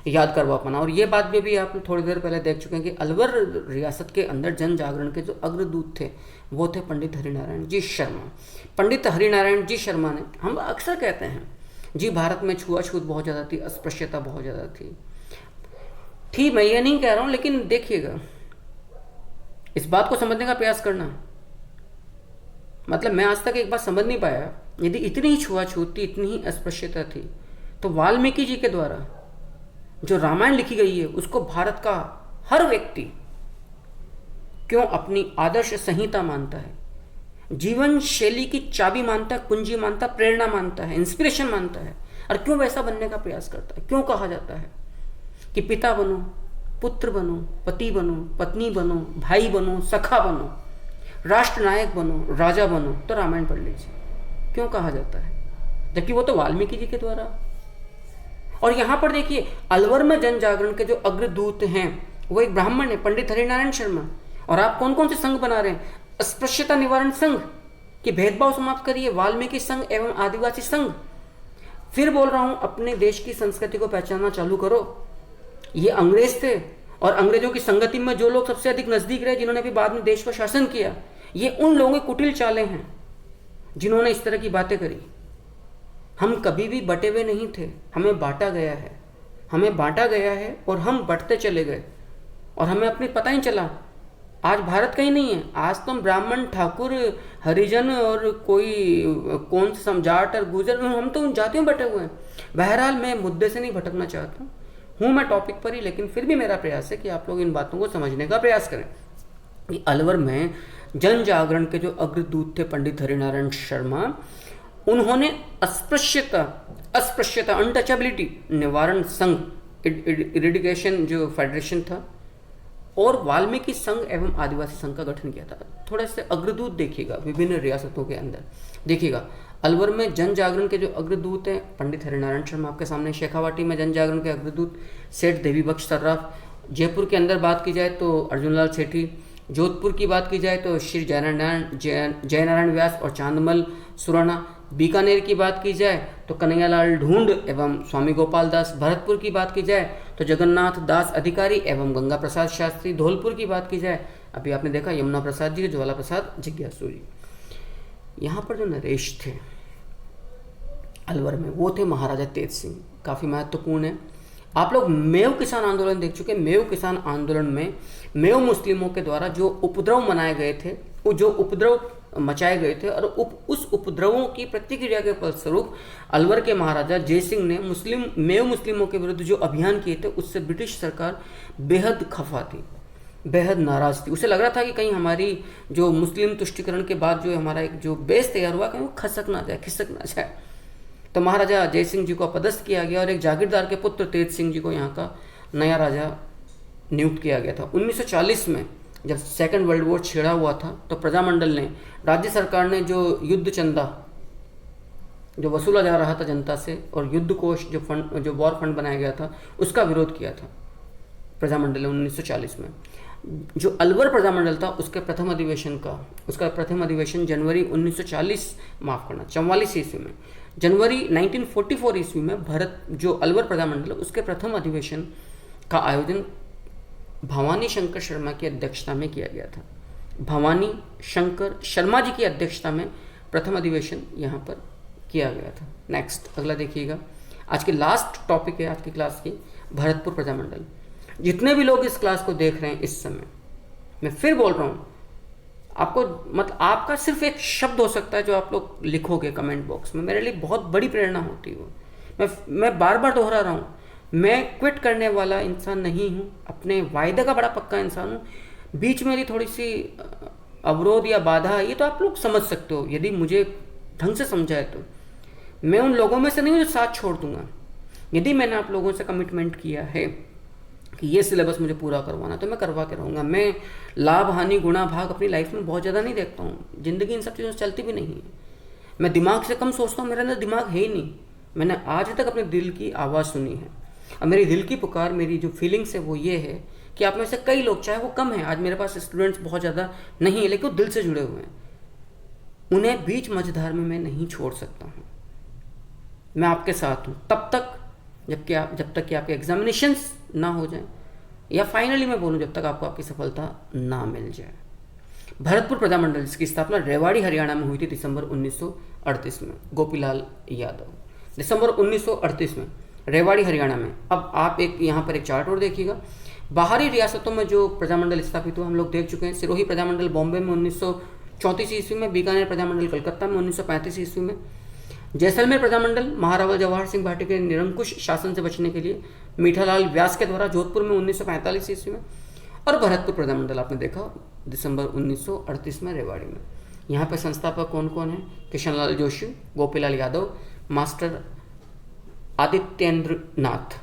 S1: याद करवा पाना। और ये बात भी आप थोड़ी देर पहले देख चुके हैं कि अलवर रियासत के अंदर जन जागरण के जो अग्रदूत थे वो थे पंडित हरिनारायण जी शर्मा। पंडित हरिनारायण जी शर्मा ने, हम अक्सर कहते हैं जी भारत में छुआछूत बहुत ज़्यादा थी, अस्पृश्यता बहुत ज़्यादा थी, मैं ये नहीं कह रहा हूँ, लेकिन देखिएगा इस बात को समझने का प्रयास करना। मतलब मैं आज तक एक बात समझ नहीं पाया, यदि इतनी ही छुआछूत थी, इतनी ही अस्पृश्यता थी, तो वाल्मीकि जी के द्वारा जो रामायण लिखी गई है उसको भारत का हर व्यक्ति क्यों अपनी आदर्श संहिता मानता है, जीवन शैली की चाबी मानता है, कुंजी मानता, प्रेरणा मानता है, इंस्पिरेशन मानता है, और क्यों वैसा बनने का प्रयास करता है? क्यों कहा जाता है कि पिता बनो, पुत्र बनो, पति बनो, पत्नी बनो, भाई बनो, सखा बनो, राष्ट्र नायक बनो, राजा बनो, तो रामायण पढ़ लीजिए। क्यों कहा जाता है? जबकि वो तो वाल्मीकि जी के द्वारा। और यहां पर देखिए, अलवर में जन जागरण के जो अग्रदूत हैं वो एक ब्राह्मण है, पंडित हरिनारायण शर्मा। और आप कौन कौन से संघ बना रहे हैं? अस्पृश्यता निवारण संघ, कि भेदभाव समाप्त करिए, वाल्मीकि संघ एवं आदिवासी संघ। फिर बोल रहा हूं, अपने देश की संस्कृति को पहचानना चालू करो। ये अंग्रेज थे, और अंग्रेजों की संगति में जो लोग सबसे अधिक नजदीक रहे, जिन्होंने भी बाद में देश पर शासन किया, ये उन लोगों की कुटिल चालें हैं जिन्होंने इस तरह की बातें करी। हम कभी भी बटे हुए नहीं थे, हमें बांटा गया है, हमें बांटा गया है और हम बंटते चले गए, और हमें अपनी पता ही चला। आज भारत कहीं नहीं है, आज तो हम ब्राह्मण, ठाकुर, हरिजन और कोई कौन समझाट और गुजर, हम तो उन जातियों में बटे हुए हैं। बहरहाल मैं मुद्दे से नहीं भटकना चाहता हूँ, मैं टॉपिक पर ही, लेकिन फिर भी मेरा प्रयास है कि आप लोग इन बातों को समझने का प्रयास करें कि अलवर में जन जागरण के जो अग्रदूत थे पंडित हरिनारायण शर्मा, उन्होंने अस्पृश्यता अनटचेबिलिटी निवारण संघ, इरिडिकेशन जो फेडरेशन था, और वाल्मीकि संघ एवं आदिवासी संघ का गठन किया था। थोड़ा से अग्रदूत देखिएगा विभिन्न रियासतों के अंदर। देखिएगा अलवर में जन जागरण के जो अग्रदूत हैं पंडित हरिनारायण शर्मा आपके सामने, शेखावाटी में जन जागरण के अग्रदूत सेठ देवी बख्श सर्राफ, जयपुर के अंदर बात की जाए तो अर्जुनलाल सेठी, जोधपुर की बात की जाए तो श्री जयनारायण व्यास और चांदमल सुराना, बीकानेर की बात की जाए तो कन्हैयालाल ढूंढ एवं स्वामी गोपाल दास, भरतपुर की बात की जाए तो जगन्नाथ दास अधिकारी एवं गंगा प्रसाद शास्त्री, धौलपुर की बात की जाए अभी आपने देखा यमुना प्रसाद जी, ज्वाला प्रसाद जिज्ञासु जी। यहाँ पर जो नरेश थे अलवर में, वो थे महाराजा तेज सिंह, काफ़ी महत्वपूर्ण है। आप लोग मेव किसान आंदोलन देख चुके हैं। मेव किसान आंदोलन में मेव मुस्लिमों के द्वारा जो उपद्रव मनाए गए थे, वो जो उपद्रव मचाए गए थे, और उस उपद्रवों की प्रतिक्रिया के फलस्वरूप अलवर के महाराजा जयसिंह ने मेव मुस्लिमों के विरुद्ध जो अभियान किए थे, उससे ब्रिटिश सरकार बेहद खफा थी, बेहद नाराज थी। उसे लग रहा था कि कहीं हमारी जो मुस्लिम तुष्टिकरण के बाद जो हमारा एक जो बेस तैयार हुआ, कहीं वो खिसक ना जाए। तो महाराजा जयसिंह जी को अपदस्थ किया गया और एक जागीरदार के पुत्र तेज सिंह जी को यहाँ का नया राजा नियुक्त किया गया था। 1940 में जब सेकेंड वर्ल्ड वॉर छिड़ा हुआ था, तो प्रजामंडल ने, राज्य सरकार ने जो युद्ध चंदा जो वसूला जा रहा था जनता से, और युद्ध कोष जो वॉर फंड बनाया गया था, उसका विरोध किया था प्रजामंडल ने 1940 में। जो अलवर प्रजामंडल था उसका प्रथम अधिवेशन जनवरी 44 ईस्वी में, जनवरी 1944 ईस्वी में जो अलवर प्रजामंडल उसके प्रथम अधिवेशन का आयोजन भवानी शंकर शर्मा की अध्यक्षता में किया गया था। भवानी शंकर शर्मा जी की अध्यक्षता में प्रथम अधिवेशन यहाँ पर किया गया था। नेक्स्ट अगला देखिएगा, आज की लास्ट टॉपिक है आज की क्लास की, भरतपुर प्रजामंडल। जितने भी लोग इस क्लास को देख रहे हैं इस समय, मैं फिर बोल रहा हूँ, आपको मतलब आपका सिर्फ एक शब्द हो सकता है जो आप लोग लिखोगे कमेंट बॉक्स में, मेरे लिए बहुत बड़ी प्रेरणा होती है वो। मैं बार बार दोहरा रहा हूँ, मैं क्विट करने वाला इंसान नहीं हूँ, अपने वायदे का बड़ा पक्का इंसान हूँ। बीच में यदि थोड़ी सी अवरोध या बाधा, ये तो आप लोग समझ सकते हो, यदि मुझे ढंग से समझाए तो मैं उन लोगों में से नहीं हूँ जो साथ छोड़ दूंगा। यदि मैंने आप लोगों से कमिटमेंट किया है कि ये सिलेबस मुझे पूरा करवाना, तो मैं करवा के रहूँगा। मैं लाभ हानि गुणा भाग अपनी लाइफ में बहुत ज़्यादा नहीं देखता हूँ, ज़िंदगी इन सब चीज़ों से चलती भी नहीं है। मैं दिमाग से कम सोचता हूँ, मेरे अंदर दिमाग है ही नहीं। मैंने आज तक अपने दिल की आवाज़ सुनी है, और मेरी दिल की पुकार, मेरी जो फीलिंग्स है वो ये है कि आप में से कई लोग, चाहे वो कम है, आज मेरे पास स्टूडेंट्स बहुत ज़्यादा नहीं है, लेकिन वो दिल से जुड़े हुए हैं, उन्हें बीच मझधार में मैं नहीं छोड़ सकता हूँ। मैं आपके साथ हूँ तब तक जब तक कि आपके एग्जामिनेशंस ना हो जाए, या फाइनली मैं बोलूँ जब तक आपको आपकी सफलता ना मिल जाए। भरतपुर प्रजामंडल जिसकी स्थापना रेवाड़ी हरियाणा में हुई थी दिसंबर 1938 में, गोपीलाल यादव, दिसंबर 1938 में रेवाड़ी हरियाणा में। अब आप एक यहाँ पर एक चार्ट और देखिएगा, बाहरी रियासतों में जो प्रजामंडल स्थापित हुआ हम लोग देख चुके हैं। सिरोही प्रजामंडल बॉम्बे में 1934 ईस्वी में, बीकानेर प्रजामंडल कलकत्ता में 1935 ईस्वी में, जैसलमेर प्रजामंडल महाराजा जवाहर सिंह भाटी के निरंकुश शासन से बचने के लिए मीठालाल व्यास के द्वारा जोधपुर में 1945 ईस्वी में, और भरतपुर प्रजामंडल आपने देखा दिसंबर 1938 में रेवाड़ी में। यहाँ पर संस्थापक कौन कौन है? किशनलाल जोशी, गोपीलाल यादव, मास्टर आदित्येंद्र नाथ,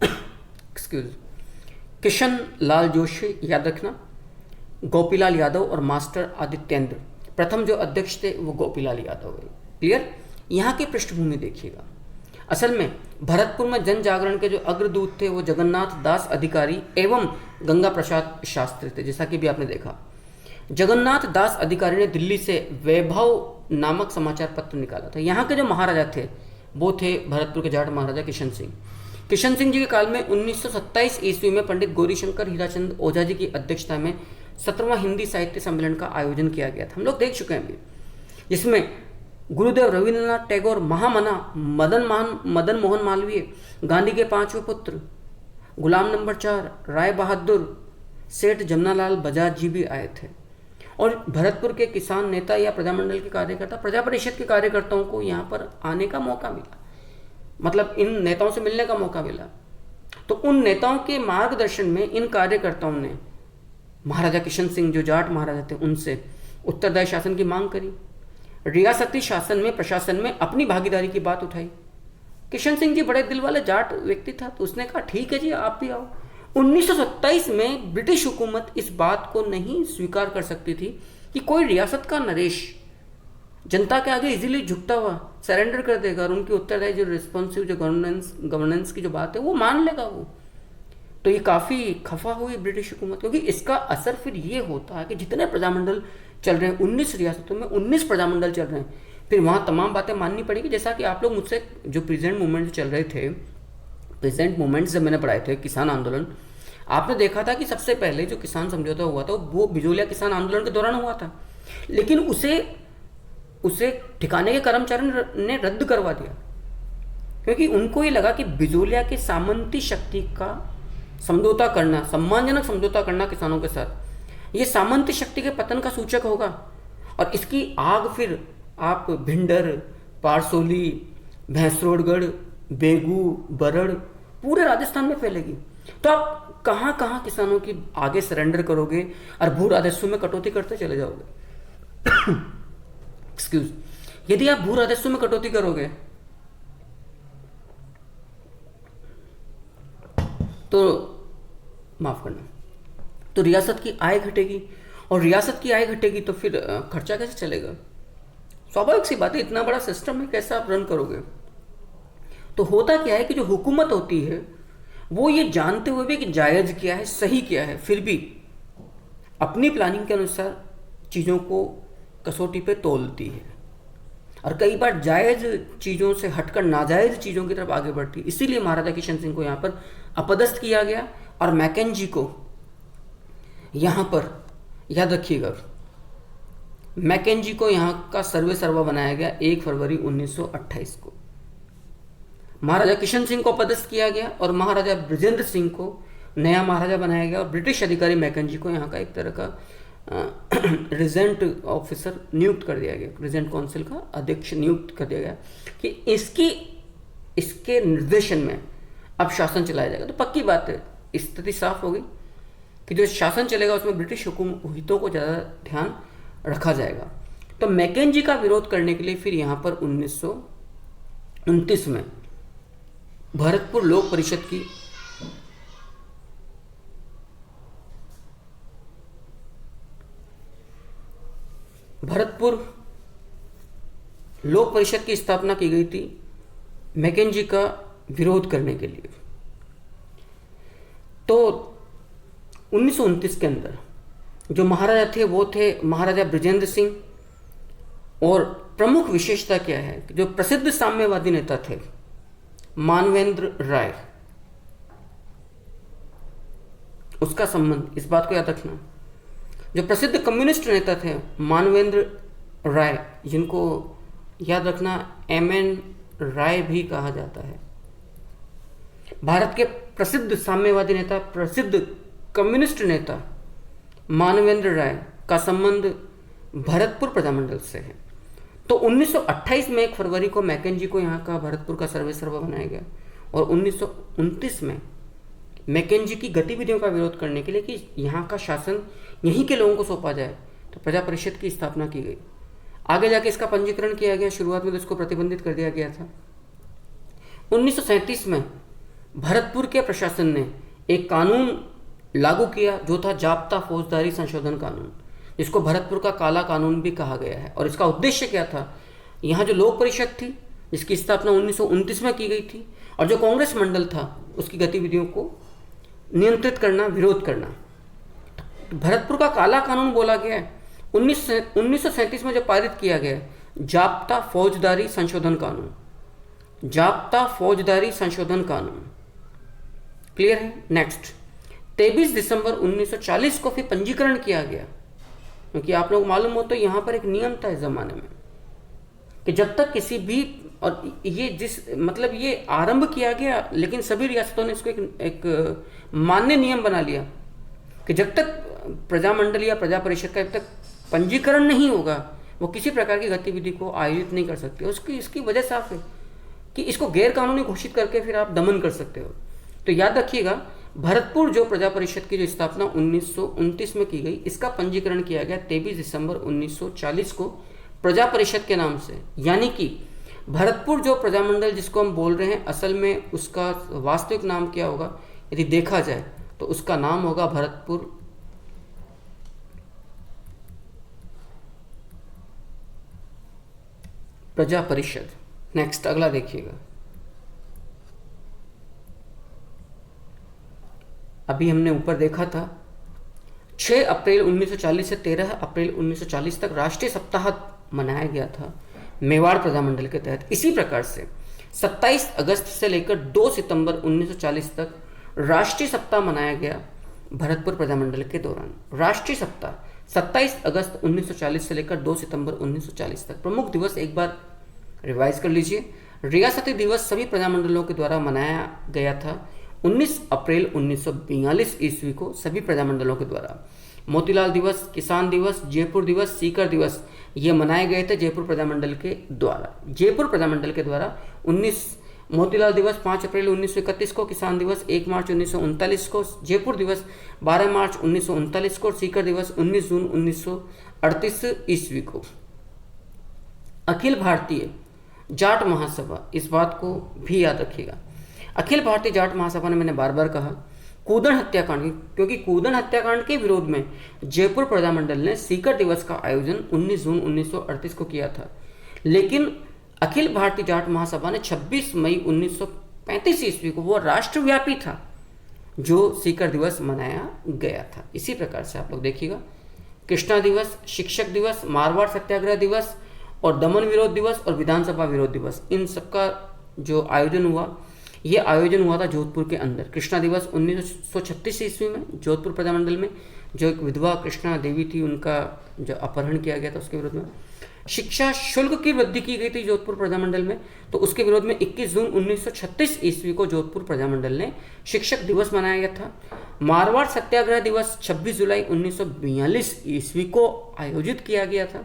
S1: एक्सक्यूज, किशन लाल जोशी याद रखना, गोपीलाल यादव और मास्टर आदित्येंद्र। प्रथम जो अध्यक्ष थे वो गोपीलाल यादव है। क्लियर? यहाँ की पृष्ठभूमि देखिएगा। असल में भरतपुर में जन जागरण के जो अग्रदूत थे वो जगन्नाथ दास अधिकारी एवं गंगा प्रसाद शास्त्री थे, जैसा कि भी आपने देखा। जगन्नाथ दास अधिकारी ने दिल्ली से वैभव नामक समाचार पत्र निकाला था। यहाँ के जो महाराजा थे वो थे भरतपुर के जाट महाराजा किशन सिंह। किशन सिंह जी के काल में 1927 ईस्वी में पंडित गौरीशंकर हीराचंद ओझा जी की अध्यक्षता में 17वां हिंदी साहित्य सम्मेलन का आयोजन किया गया था। हम लोग देख चुके हैं अभी, जिसमें गुरुदेव रविंद्रनाथ टैगोर, महामना मदन मोहन मालवीय, गांधी के 5वें पुत्र गुलाम नंबर 4 राय बहादुर, सेठ जमनालाल बजाज जी भी आए थे। और भरतपुर के किसान नेता या प्रजामंडल के कार्यकर्ता, प्रजा परिषद के कार्यकर्ताओं को यहाँ पर आने का मौका मिला, मतलब इन नेताओं से मिलने का मौका मिला। तो उन नेताओं के मार्गदर्शन में इन कार्यकर्ताओं ने महाराजा किशन सिंह जो जाट महाराजा थे उनसे उत्तरदायी शासन की मांग करी, रियासती शासन में प्रशासन में अपनी भागीदारी की बात उठाई। किशन सिंह जी बड़े दिल वाले जाट व्यक्ति था, तो उसने कहा ठीक है जी आप भी आओ। 1927 में ब्रिटिश हुकूमत इस बात को नहीं स्वीकार कर सकती थी कि कोई रियासत का नरेश जनता के आगे इजीली झुकता हुआ सरेंडर कर देगा और उनकी उत्तरदायी जो रिस्पॉन्सिव जो गवर्नेंस की जो बात है वो मान लेगा वो। तो ये काफ़ी खफा हुई ब्रिटिश हुकूमत, क्योंकि इसका असर फिर ये होता है कि जितने प्रजामंडल चल रहे हैं 19 रियासतों में 19 प्रजामंडल चल रहे हैं, फिर वहाँ तमाम बातें माननी पड़ेगी। जैसा कि आप लोग मुझसे जो प्रेजेंट मूवमेंट चल रहे थे, प्रेजेंट मूवमेंट जब मैंने पढ़ाए थे किसान आंदोलन, आपने देखा था कि सबसे पहले जो किसान समझौता हुआ था वो बिजोलिया किसान आंदोलन के दौरान हुआ था, लेकिन उसे ठिकाने के कर्मचारी ने रद्द करवा दिया, क्योंकि उनको ये लगा कि बिजोलिया के सामंती शक्ति का समझौता करना, सम्मानजनक समझौता करना किसानों के साथ, ये सामंती शक्ति के पतन का सूचक होगा और इसकी आग फिर आप भिंडर, पारसोली, भैंसरोडगढ़, बेगू, बरड़, पूरे राजस्थान में फैलेगी। तो आप कहाँ कहाँ किसानों की आगे सरेंडर करोगे और भू राजस्व में कटौती करते चले जाओगे। एक्सक्यूज, यदि आप भू राजस्व में कटौती करोगे तो माफ करना, तो रियासत की आय घटेगी और रियासत की आय घटेगी तो फिर खर्चा कैसे चलेगा? स्वाभाविक सी बात है, इतना बड़ा सिस्टम है कैसे आप रन करोगे? तो होता क्या है कि जो हुकूमत होती है वो ये जानते हुए भी कि जायज़ क्या है, सही क्या है, फिर भी अपनी प्लानिंग के अनुसार चीज़ों को कसौटी पे तोलती है और कई बार जायज़ चीज़ों से हटकर नाजायज़ चीज़ों की तरफ आगे बढ़ती है। इसीलिए महाराजा किशन सिंह को यहाँ पर अपदस्थ किया गया और मैकेंजी को यहाँ पर, याद रखिएगा, मैकेंजी को यहाँ का सर्वे सर्वा बनाया गया 1 फरवरी 1928 को। महाराजा किशन सिंह को पदस्थ किया गया और महाराजा बृजेंद्र सिंह को नया महाराजा बनाया गया और ब्रिटिश अधिकारी मैकेंजी को यहाँ का एक तरह का रिजेंट ऑफिसर नियुक्त कर दिया गया, रिजेंट काउंसिल का अध्यक्ष नियुक्त कर दिया गया कि इसके निर्देशन में अब शासन चलाया जाएगा। तो पक्की बात है, स्थिति साफ हो गई कि जो शासन चलेगा उसमें ब्रिटिश हितों को ज़्यादा ध्यान रखा जाएगा। तो मैकेंजी का विरोध करने के लिए फिर यहाँ पर 1929 में भरतपुर लोक परिषद की स्थापना की गई थी मैकेंजी का विरोध करने के लिए। तो 1929 के अंदर जो महाराजा थे वो थे महाराजा बृजेंद्र सिंह, और प्रमुख विशेषता क्या है कि जो प्रसिद्ध साम्यवादी नेता थे मानवेंद्र राय, उसका संबंध, इस बात को याद रखना। जो प्रसिद्ध कम्युनिस्ट नेता थे मानवेंद्र राय, जिनको याद रखना MN राय भी कहा जाता है, भारत के प्रसिद्ध साम्यवादी नेता, प्रसिद्ध कम्युनिस्ट नेता मानवेंद्र राय का संबंध भरतपुर प्रजामंडल से है। तो 1928 में 1 फरवरी को मैकेंजी को यहाँ का भरतपुर का सर्वे सर्वा बनाया गया और 1929 में मैकेंजी की गतिविधियों का विरोध करने के लिए कि यहाँ का शासन यहीं के लोगों को सौंपा जाए, तो प्रजा परिषद की स्थापना की गई। आगे जाके इसका पंजीकरण किया गया, शुरुआत में तो इसको प्रतिबंधित कर दिया गया था। 1937 में भरतपुर के प्रशासन ने एक कानून लागू किया जो था जाब्ता फौजदारी संशोधन कानून, जिसको भरतपुर का काला कानून भी कहा गया है। और इसका उद्देश्य क्या था, यहाँ जो लोक परिषद थी जिसकी स्थापना 1929 में की गई थी, और जो कांग्रेस मंडल था उसकी गतिविधियों को नियंत्रित करना, विरोध करना। भरतपुर का काला कानून बोला गया है 1937 में जो पारित किया गया जाब्ता फौजदारी संशोधन कानून, जाब्ता फौजदारी संशोधन कानून। क्लियर है। नेक्स्ट 23 दिसंबर 1940 को फिर पंजीकरण किया गया, क्योंकि आप लोग मालूम हो तो यहाँ पर एक नियम था इस जमाने में कि जब तक किसी भी, और ये आरंभ किया गया लेकिन सभी रियासतों ने इसको एक मान्य नियम बना लिया कि जब तक प्रजामंडल या प्रजा परिषद का जब तक पंजीकरण नहीं होगा वो किसी प्रकार की गतिविधि को आयोजित नहीं कर सकते। इसकी वजह साफ है कि इसको गैर कानूनी घोषित करके फिर आप दमन कर सकते हो। तो याद रखिएगा, भरतपुर जो प्रजा परिषद की जो स्थापना 1929 में की गई, इसका पंजीकरण किया गया 23 दिसंबर 1940 को प्रजा परिषद के नाम से। यानी कि भरतपुर जो प्रजामंडल जिसको हम बोल रहे हैं, असल में उसका वास्तविक नाम क्या होगा यदि देखा जाए तो उसका नाम होगा भरतपुर प्रजा परिषद। नेक्स्ट अगला देखिएगा। अभी हमने ऊपर देखा था 6 अप्रैल 1940 से 13 अप्रैल 1940 तक राष्ट्रीय सप्ताह मनाया गया था मेवाड़ प्रजामंडल के तहत। इसी प्रकार से 27 अगस्त से लेकर 2 सितंबर 1940 तक राष्ट्रीय सप्ताह मनाया गया भरतपुर प्रजामंडल के दौरान। राष्ट्रीय सप्ताह 27 अगस्त 1940 से लेकर 2 सितंबर 1940 तक। प्रमुख दिवस एक बार रिवाइज कर लीजिए। रियासती दिवस सभी प्रजामंडलों के द्वारा मनाया गया था 19 अप्रैल 1942 ईस्वी को सभी प्रजामंडलों के द्वारा। मोतीलाल दिवस, किसान दिवस, जयपुर दिवस, सीकर दिवस ये मनाए गए थे जयपुर प्रजामंडल के द्वारा। जयपुर प्रजामंडल के द्वारा 19 मोतीलाल दिवस 5 अप्रैल 1931 को, किसान दिवस 1 मार्च 1939 को, जयपुर दिवस 12 मार्च 1939 को, सीकर दिवस 19 जून 1938 ईस्वी को। अखिल भारतीय जाट महासभा, इस बात को भी याद रखिएगा। अखिल भारतीय जाट महासभा ने, मैंने बार बार कहा, कूदन हत्याकांड, क्योंकि कूदन हत्याकांड के विरोध में जयपुर प्रजामंडल ने सीकर दिवस का आयोजन 19 जून 1938 को किया था। लेकिन अखिल भारतीय जाट महासभा ने 26 मई 1935 ईस्वी को, वो राष्ट्रव्यापी था, जो सीकर दिवस मनाया गया था। इसी प्रकार से आप लोग देखिएगा, कृष्णा दिवस, शिक्षक दिवस, मारवाड़ सत्याग्रह दिवस और दमन विरोध दिवस और विधानसभा विरोध दिवस, इन सबका जो आयोजन हुआ, ये आयोजन हुआ था जोधपुर के अंदर। कृष्णा दिवस 1936 ईस्वी में जोधपुर प्रजामंडल में, जो एक विधवा कृष्णा देवी थी उनका जो अपहरण किया गया था उसके विरोध में। शिक्षा शुल्क की वृद्धि की गई थी जोधपुर प्रजामंडल में, तो उसके विरोध में 21 जून 1936 ईस्वी को जोधपुर प्रजामंडल ने शिक्षक दिवस मनाया गया था। मारवाड़ सत्याग्रह दिवस 26 जुलाई 1942 ईस्वी को आयोजित किया गया था।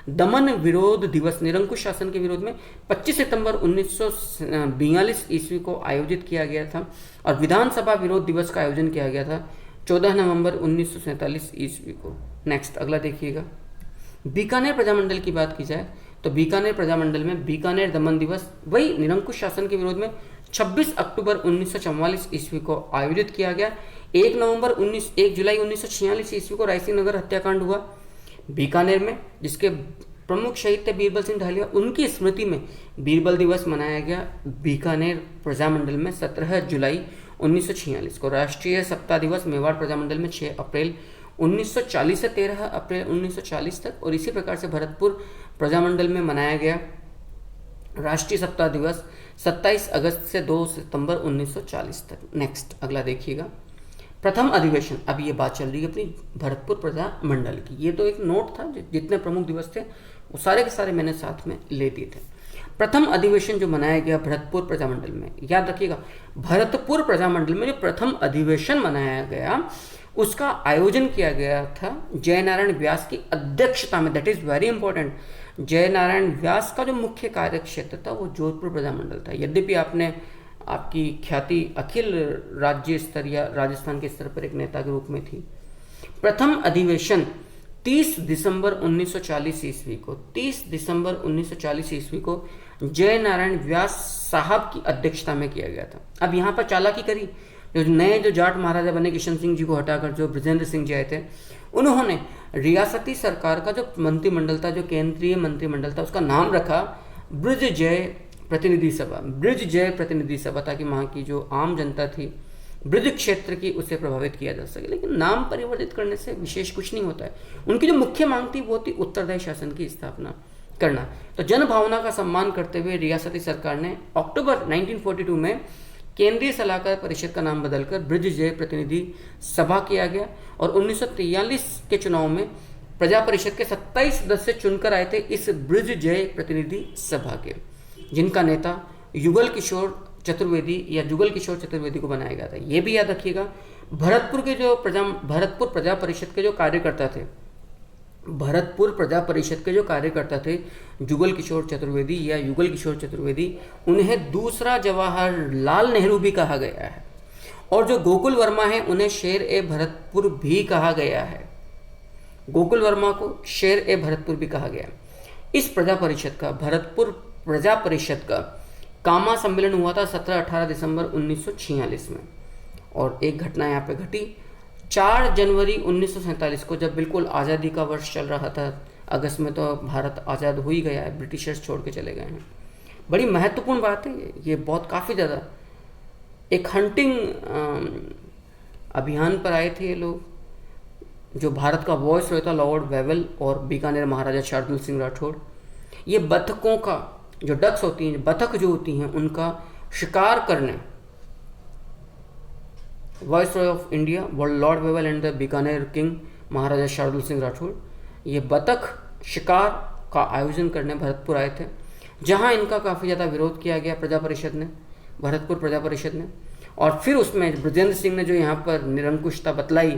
S1: दमन विरोध दिवस निरंकुश शासन के विरोध में 25 सितंबर 1942 ईस्वी को आयोजित किया गया था। और विधानसभा विरोध दिवस का आयोजन किया गया था 14 नवंबर 1947 ईस्वी को। नेक्स्ट अगला देखिएगा, बीकानेर प्रजामंडल की बात की जाए तो बीकानेर प्रजामंडल में बीकानेर दमन दिवस वही निरंकुश शासन के विरोध में 26 अक्टूबर 1944 ईस्वी को आयोजित किया गया। 1 जुलाई 1946 ईस्वी को रायसिंह नगर हत्याकांड हुआ बीकानेर में, जिसके प्रमुख शहीद थे बीरबल सिंह ढालिया। उनकी स्मृति में बीरबल दिवस मनाया गया बीकानेर प्रजामंडल में 17 जुलाई 1946 को। राष्ट्रीय सप्ताह दिवस मेवाड़ प्रजामंडल में 6 अप्रैल 1940 से 13 अप्रैल 1940 तक, और इसी प्रकार से भरतपुर प्रजामंडल में मनाया गया राष्ट्रीय सप्ताह दिवस 27 अगस्त से 2 सितंबर 1940 तक। नेक्स्ट अगला देखिएगा, प्रथम अधिवेशन। अब ये बात चल रही है अपनी भरतपुर प्रजामंडल की। ये तो एक नोट था, जितने प्रमुख दिवस थे वो सारे के सारे मैंने साथ में ले दिए थे। प्रथम अधिवेशन जो मनाया गया भरतपुर प्रजामंडल में, याद रखिएगा भरतपुर प्रजामंडल में जो प्रथम अधिवेशन मनाया गया उसका आयोजन किया गया था जयनारायण व्यास की अध्यक्षता में। That is very important. Jainarayan Vyas का जो मुख्य कार्य क्षेत्र था वो जोधपुर प्रजामंडल था। यद्यपि आपकी ख्याति अखिल राज्य स्तर या राजस्थान के स्तर पर एक नेता के रूप में थी। प्रथम अधिवेशन 30 दिसंबर 1940 ईस्वी को 30 दिसंबर 1940 ईस्वी को जयनारायण व्यास साहब की अध्यक्षता में किया गया था। अब यहाँ पर चालाकी करी, जो जाट महाराजा बने किशन सिंह जी को हटाकर जो बृजेंद्र सिंह जी आए थे, उन्होंने रियासती सरकार का जो मंत्रिमंडल था, जो केंद्रीय मंत्रिमंडल था, उसका नाम रखा ब्रज जय प्रतिनिधि सभा। ब्रज जय प्रतिनिधि सभा, ताकि वहाँ की जो आम जनता थी ब्रज क्षेत्र की, उसे प्रभावित किया जा सके। लेकिन नाम परिवर्तित करने से विशेष कुछ नहीं होता है। उनकी जो मुख्य मांग थी वो थी उत्तरदायी शासन की स्थापना करना। तो जन भावना का सम्मान करते हुए रियासती सरकार ने अक्टूबर 1942 में केंद्रीय सलाहकार परिषद का नाम बदलकर ब्रज जय प्रतिनिधि सभा किया गया। और 1943 के चुनाव में प्रजा परिषद के 27 सदस्य चुनकर आए थे इस ब्रज जय प्रतिनिधि सभा के, जिनका नेता युगल किशोर चतुर्वेदी को बनाया गया था। ये भी याद रखिएगा, भरतपुर प्रजा परिषद के जो कार्यकर्ता थे युगल किशोर चतुर्वेदी, उन्हें दूसरा जवाहरलाल नेहरू भी कहा गया है। और जो गोकुल वर्मा है उन्हें शेर ए भरतपुर भी कहा गया है। गोकुल वर्मा को शेर ए भरतपुर भी कहा गया। इस भरतपुर प्रजा परिषद का कामा सम्मेलन हुआ था 17-18 दिसंबर 1946 में। और एक घटना यहाँ पे घटी 4 जनवरी 1947 को, जब बिल्कुल आज़ादी का वर्ष चल रहा था। अगस्त में तो भारत आज़ाद हो ही गया है, ब्रिटिशर्स छोड़ के चले गए हैं। बड़ी महत्वपूर्ण बात है ये बहुत काफ़ी ज़्यादा। एक हंटिंग अभियान पर आए थे ये लोग, जो भारत का वॉइस रॉय था लॉर्ड वेवल और बीकानेर महाराजा शार्दुल सिंह राठौड़। ये बतखों का, जो डक्स होती हैं, बतख जो होती हैं, उनका शिकार करने viceroy of India Lord Wavell and the Bikaner king Maharaja Shardul Singh Rathore, ये बतख शिकार का आयोजन करने भरतपुर आए थे, जहां इनका काफ़ी ज़्यादा विरोध किया गया भरतपुर प्रजा परिषद ने। और फिर उसमें बृजेंद्र सिंह ने जो यहाँ पर निरंकुशता बतलाई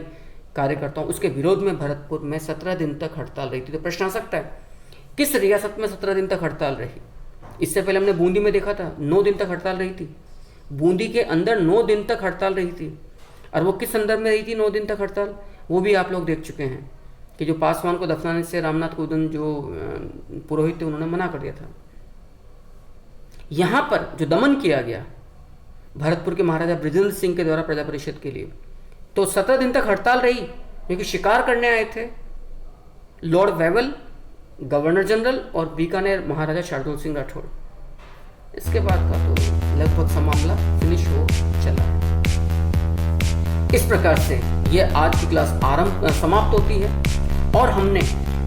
S1: कार्यकर्ताओं, उसके विरोध में भरतपुर में 17 दिन तक हड़ताल रही थी। तो प्रश्न आ सकता है किस रियासत में 17 दिन तक हड़ताल रही? इससे पहले हमने बूंदी में देखा था 9 दिन तक हड़ताल रही थी। बूंदी के अंदर 9 दिन तक हड़ताल रही थी। और वो किस संदर्भ में रही थी 9 दिन तक हड़ताल, वो भी आप लोग देख चुके हैं कि जो पासवान को दफनाने से रामनाथ कोविंद जो पुरोहित थे उन्होंने मना कर दिया था। यहाँ पर जो दमन किया गया भरतपुर के महाराजा बृजेंद्र सिंह के द्वारा प्रजा परिषद के लिए, तो 17 दिन तक हड़ताल रही, क्योंकि शिकार करने आए थे लॉर्ड वेवल, गवर्नर जनरल और बीकानेर महाराजा शार्दुल सिंह राठौड़। इसके बाद का तो लगभग सा मामला फिनिश हो चला है। इस प्रकार से ये आज की क्लास समाप्त होती है। और हमने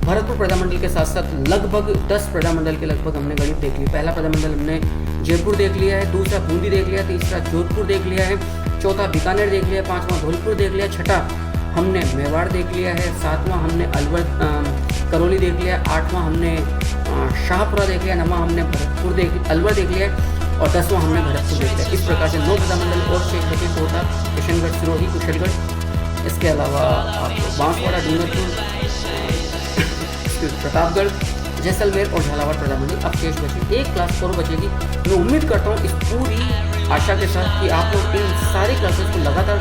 S1: भरतपुर प्रजामंडल के साथ साथ लगभग 10 प्रजामंडल के लगभग हमने गणित देख ली। पहला प्रजामंडल हमने जयपुर देख लिया है, दूसरा बूंदी देख लिया, तीसरा जोधपुर देख लिया है, चौथा बीकानेर देख लिया, पांचवा धौलपुर देख लिया, छठा हमने मेवाड़ देख लिया है, 7वां हमने अलवर करौली देख लिया है, 8वां हमने शाहपुरा देख लिया, 9वां हमने भरतपुर अलवर देख लिया है और 10वां हमने भरतपुर देख लिया। इस प्रकार से 9 प्रजामंडल और शेख बचे, कोटा, किशनगढ़, सिरोही, कुशलगढ़। इसके अलावा आपको बांसवाड़ा, डूंगरपुर, प्रतापगढ़, जैसलमेर और झालावाड़ प्रजामंडल अब शेष बचे। एक क्लास और बचेगी। मैं उम्मीद करता हूँ इस पूरी आशा के साथ कि आप लोग इन सारी क्लासेस को लगातार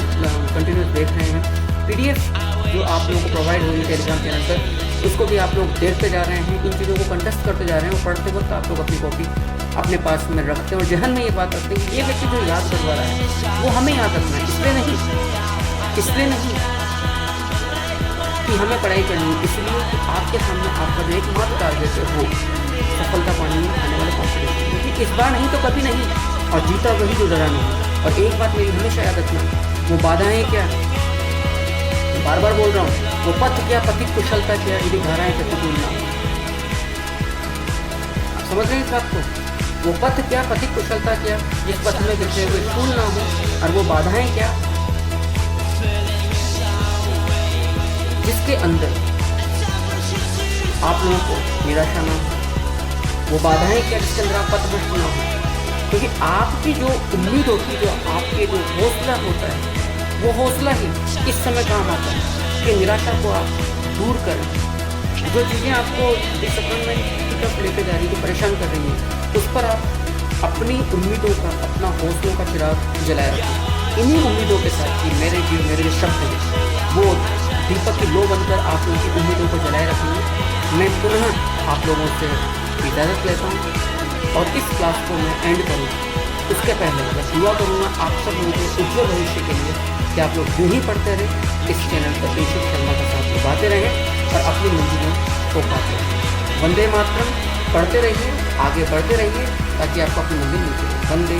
S1: कंटिन्यूस देख रहे हैं। PDF जो आप लोगों को प्रोवाइड होगी टेलीग्राम चैनल पर, उसको भी आप लोग देखते जा रहे हैं, इन चीज़ों को कंटेस्ट करते जा रहे हैं और पढ़ते वक्त आप लोग अपनी कॉपी अपने पास में रखते हैं और जहन में ये बात रखते हैं कि ये व्यक्ति जो याद करवा रहा है वो हमें याद रखना है। इसलिए नहीं कि हमें पढ़ाई करनी है, इसलिए कि आपके सामने आपका जो एकमात्र टारगेट है वो सफलता पाने में आने वाले कॉम्पिटिशन, क्योंकि इस बार नहीं तो कभी नहीं, और जीता वही जो डरा नहीं। और एक बात मेरी हमेशा याद रखना, वो बाधाएं क्या, बार बार बोल रहा हूँ, वो पथ क्या, पथिक कुशलता क्या, यदि धाराएं प्रतिकूल ना हो। समझ रहे हैं इस बात को? वो पथ क्या, पथिक कुशलता क्या, जिस पथ में गिरते हुए फूल ना हो, और वो बाधाएं क्या, जिसके अंदर आप लोगों को निराशा ना हो। वो बाधाएं क्या, जिसके अंदर आप पथभ्रष्ट ना हो। क्योंकि आपकी जो उम्मीद होती है, जो आपके जो हौसला होता है, वो हौसला ही इस समय काम आता है कि निराशा को आप दूर करें। जो चीज़ें आपको डिसअपॉइंटमेंट की तरफ लेकर जा रही है, जो परेशान कर रही हैं, उस पर आप अपनी उम्मीदों का, अपना हौसलों का चिराग जलाए रखें। इन्हीं उम्मीदों के साथ कि मेरे जो शब्द हैं वो दीपक की लो बनकर आप लोगों की उम्मीदों को जलाए रखेंगे। मैं पुनः आप लोगों से इजाज़त लेता हूँ और इस क्लास को मैं एंड करूँगा। उसके पहले मैं दुआ करूँगा आप सब लोगों के उज्ज्वल भविष्य के लिए कि आप लोग यूँ ही पढ़ते रहें, इस चैनल पर किंशुक शर्मा के साथ निभाते रहें और अपनी मंजिलों को पाते रहें। वंदे मातरम। पढ़ते रहिए, आगे बढ़ते रहिए ताकि आपको अपनी मंजिल मिलती रहे। वंदे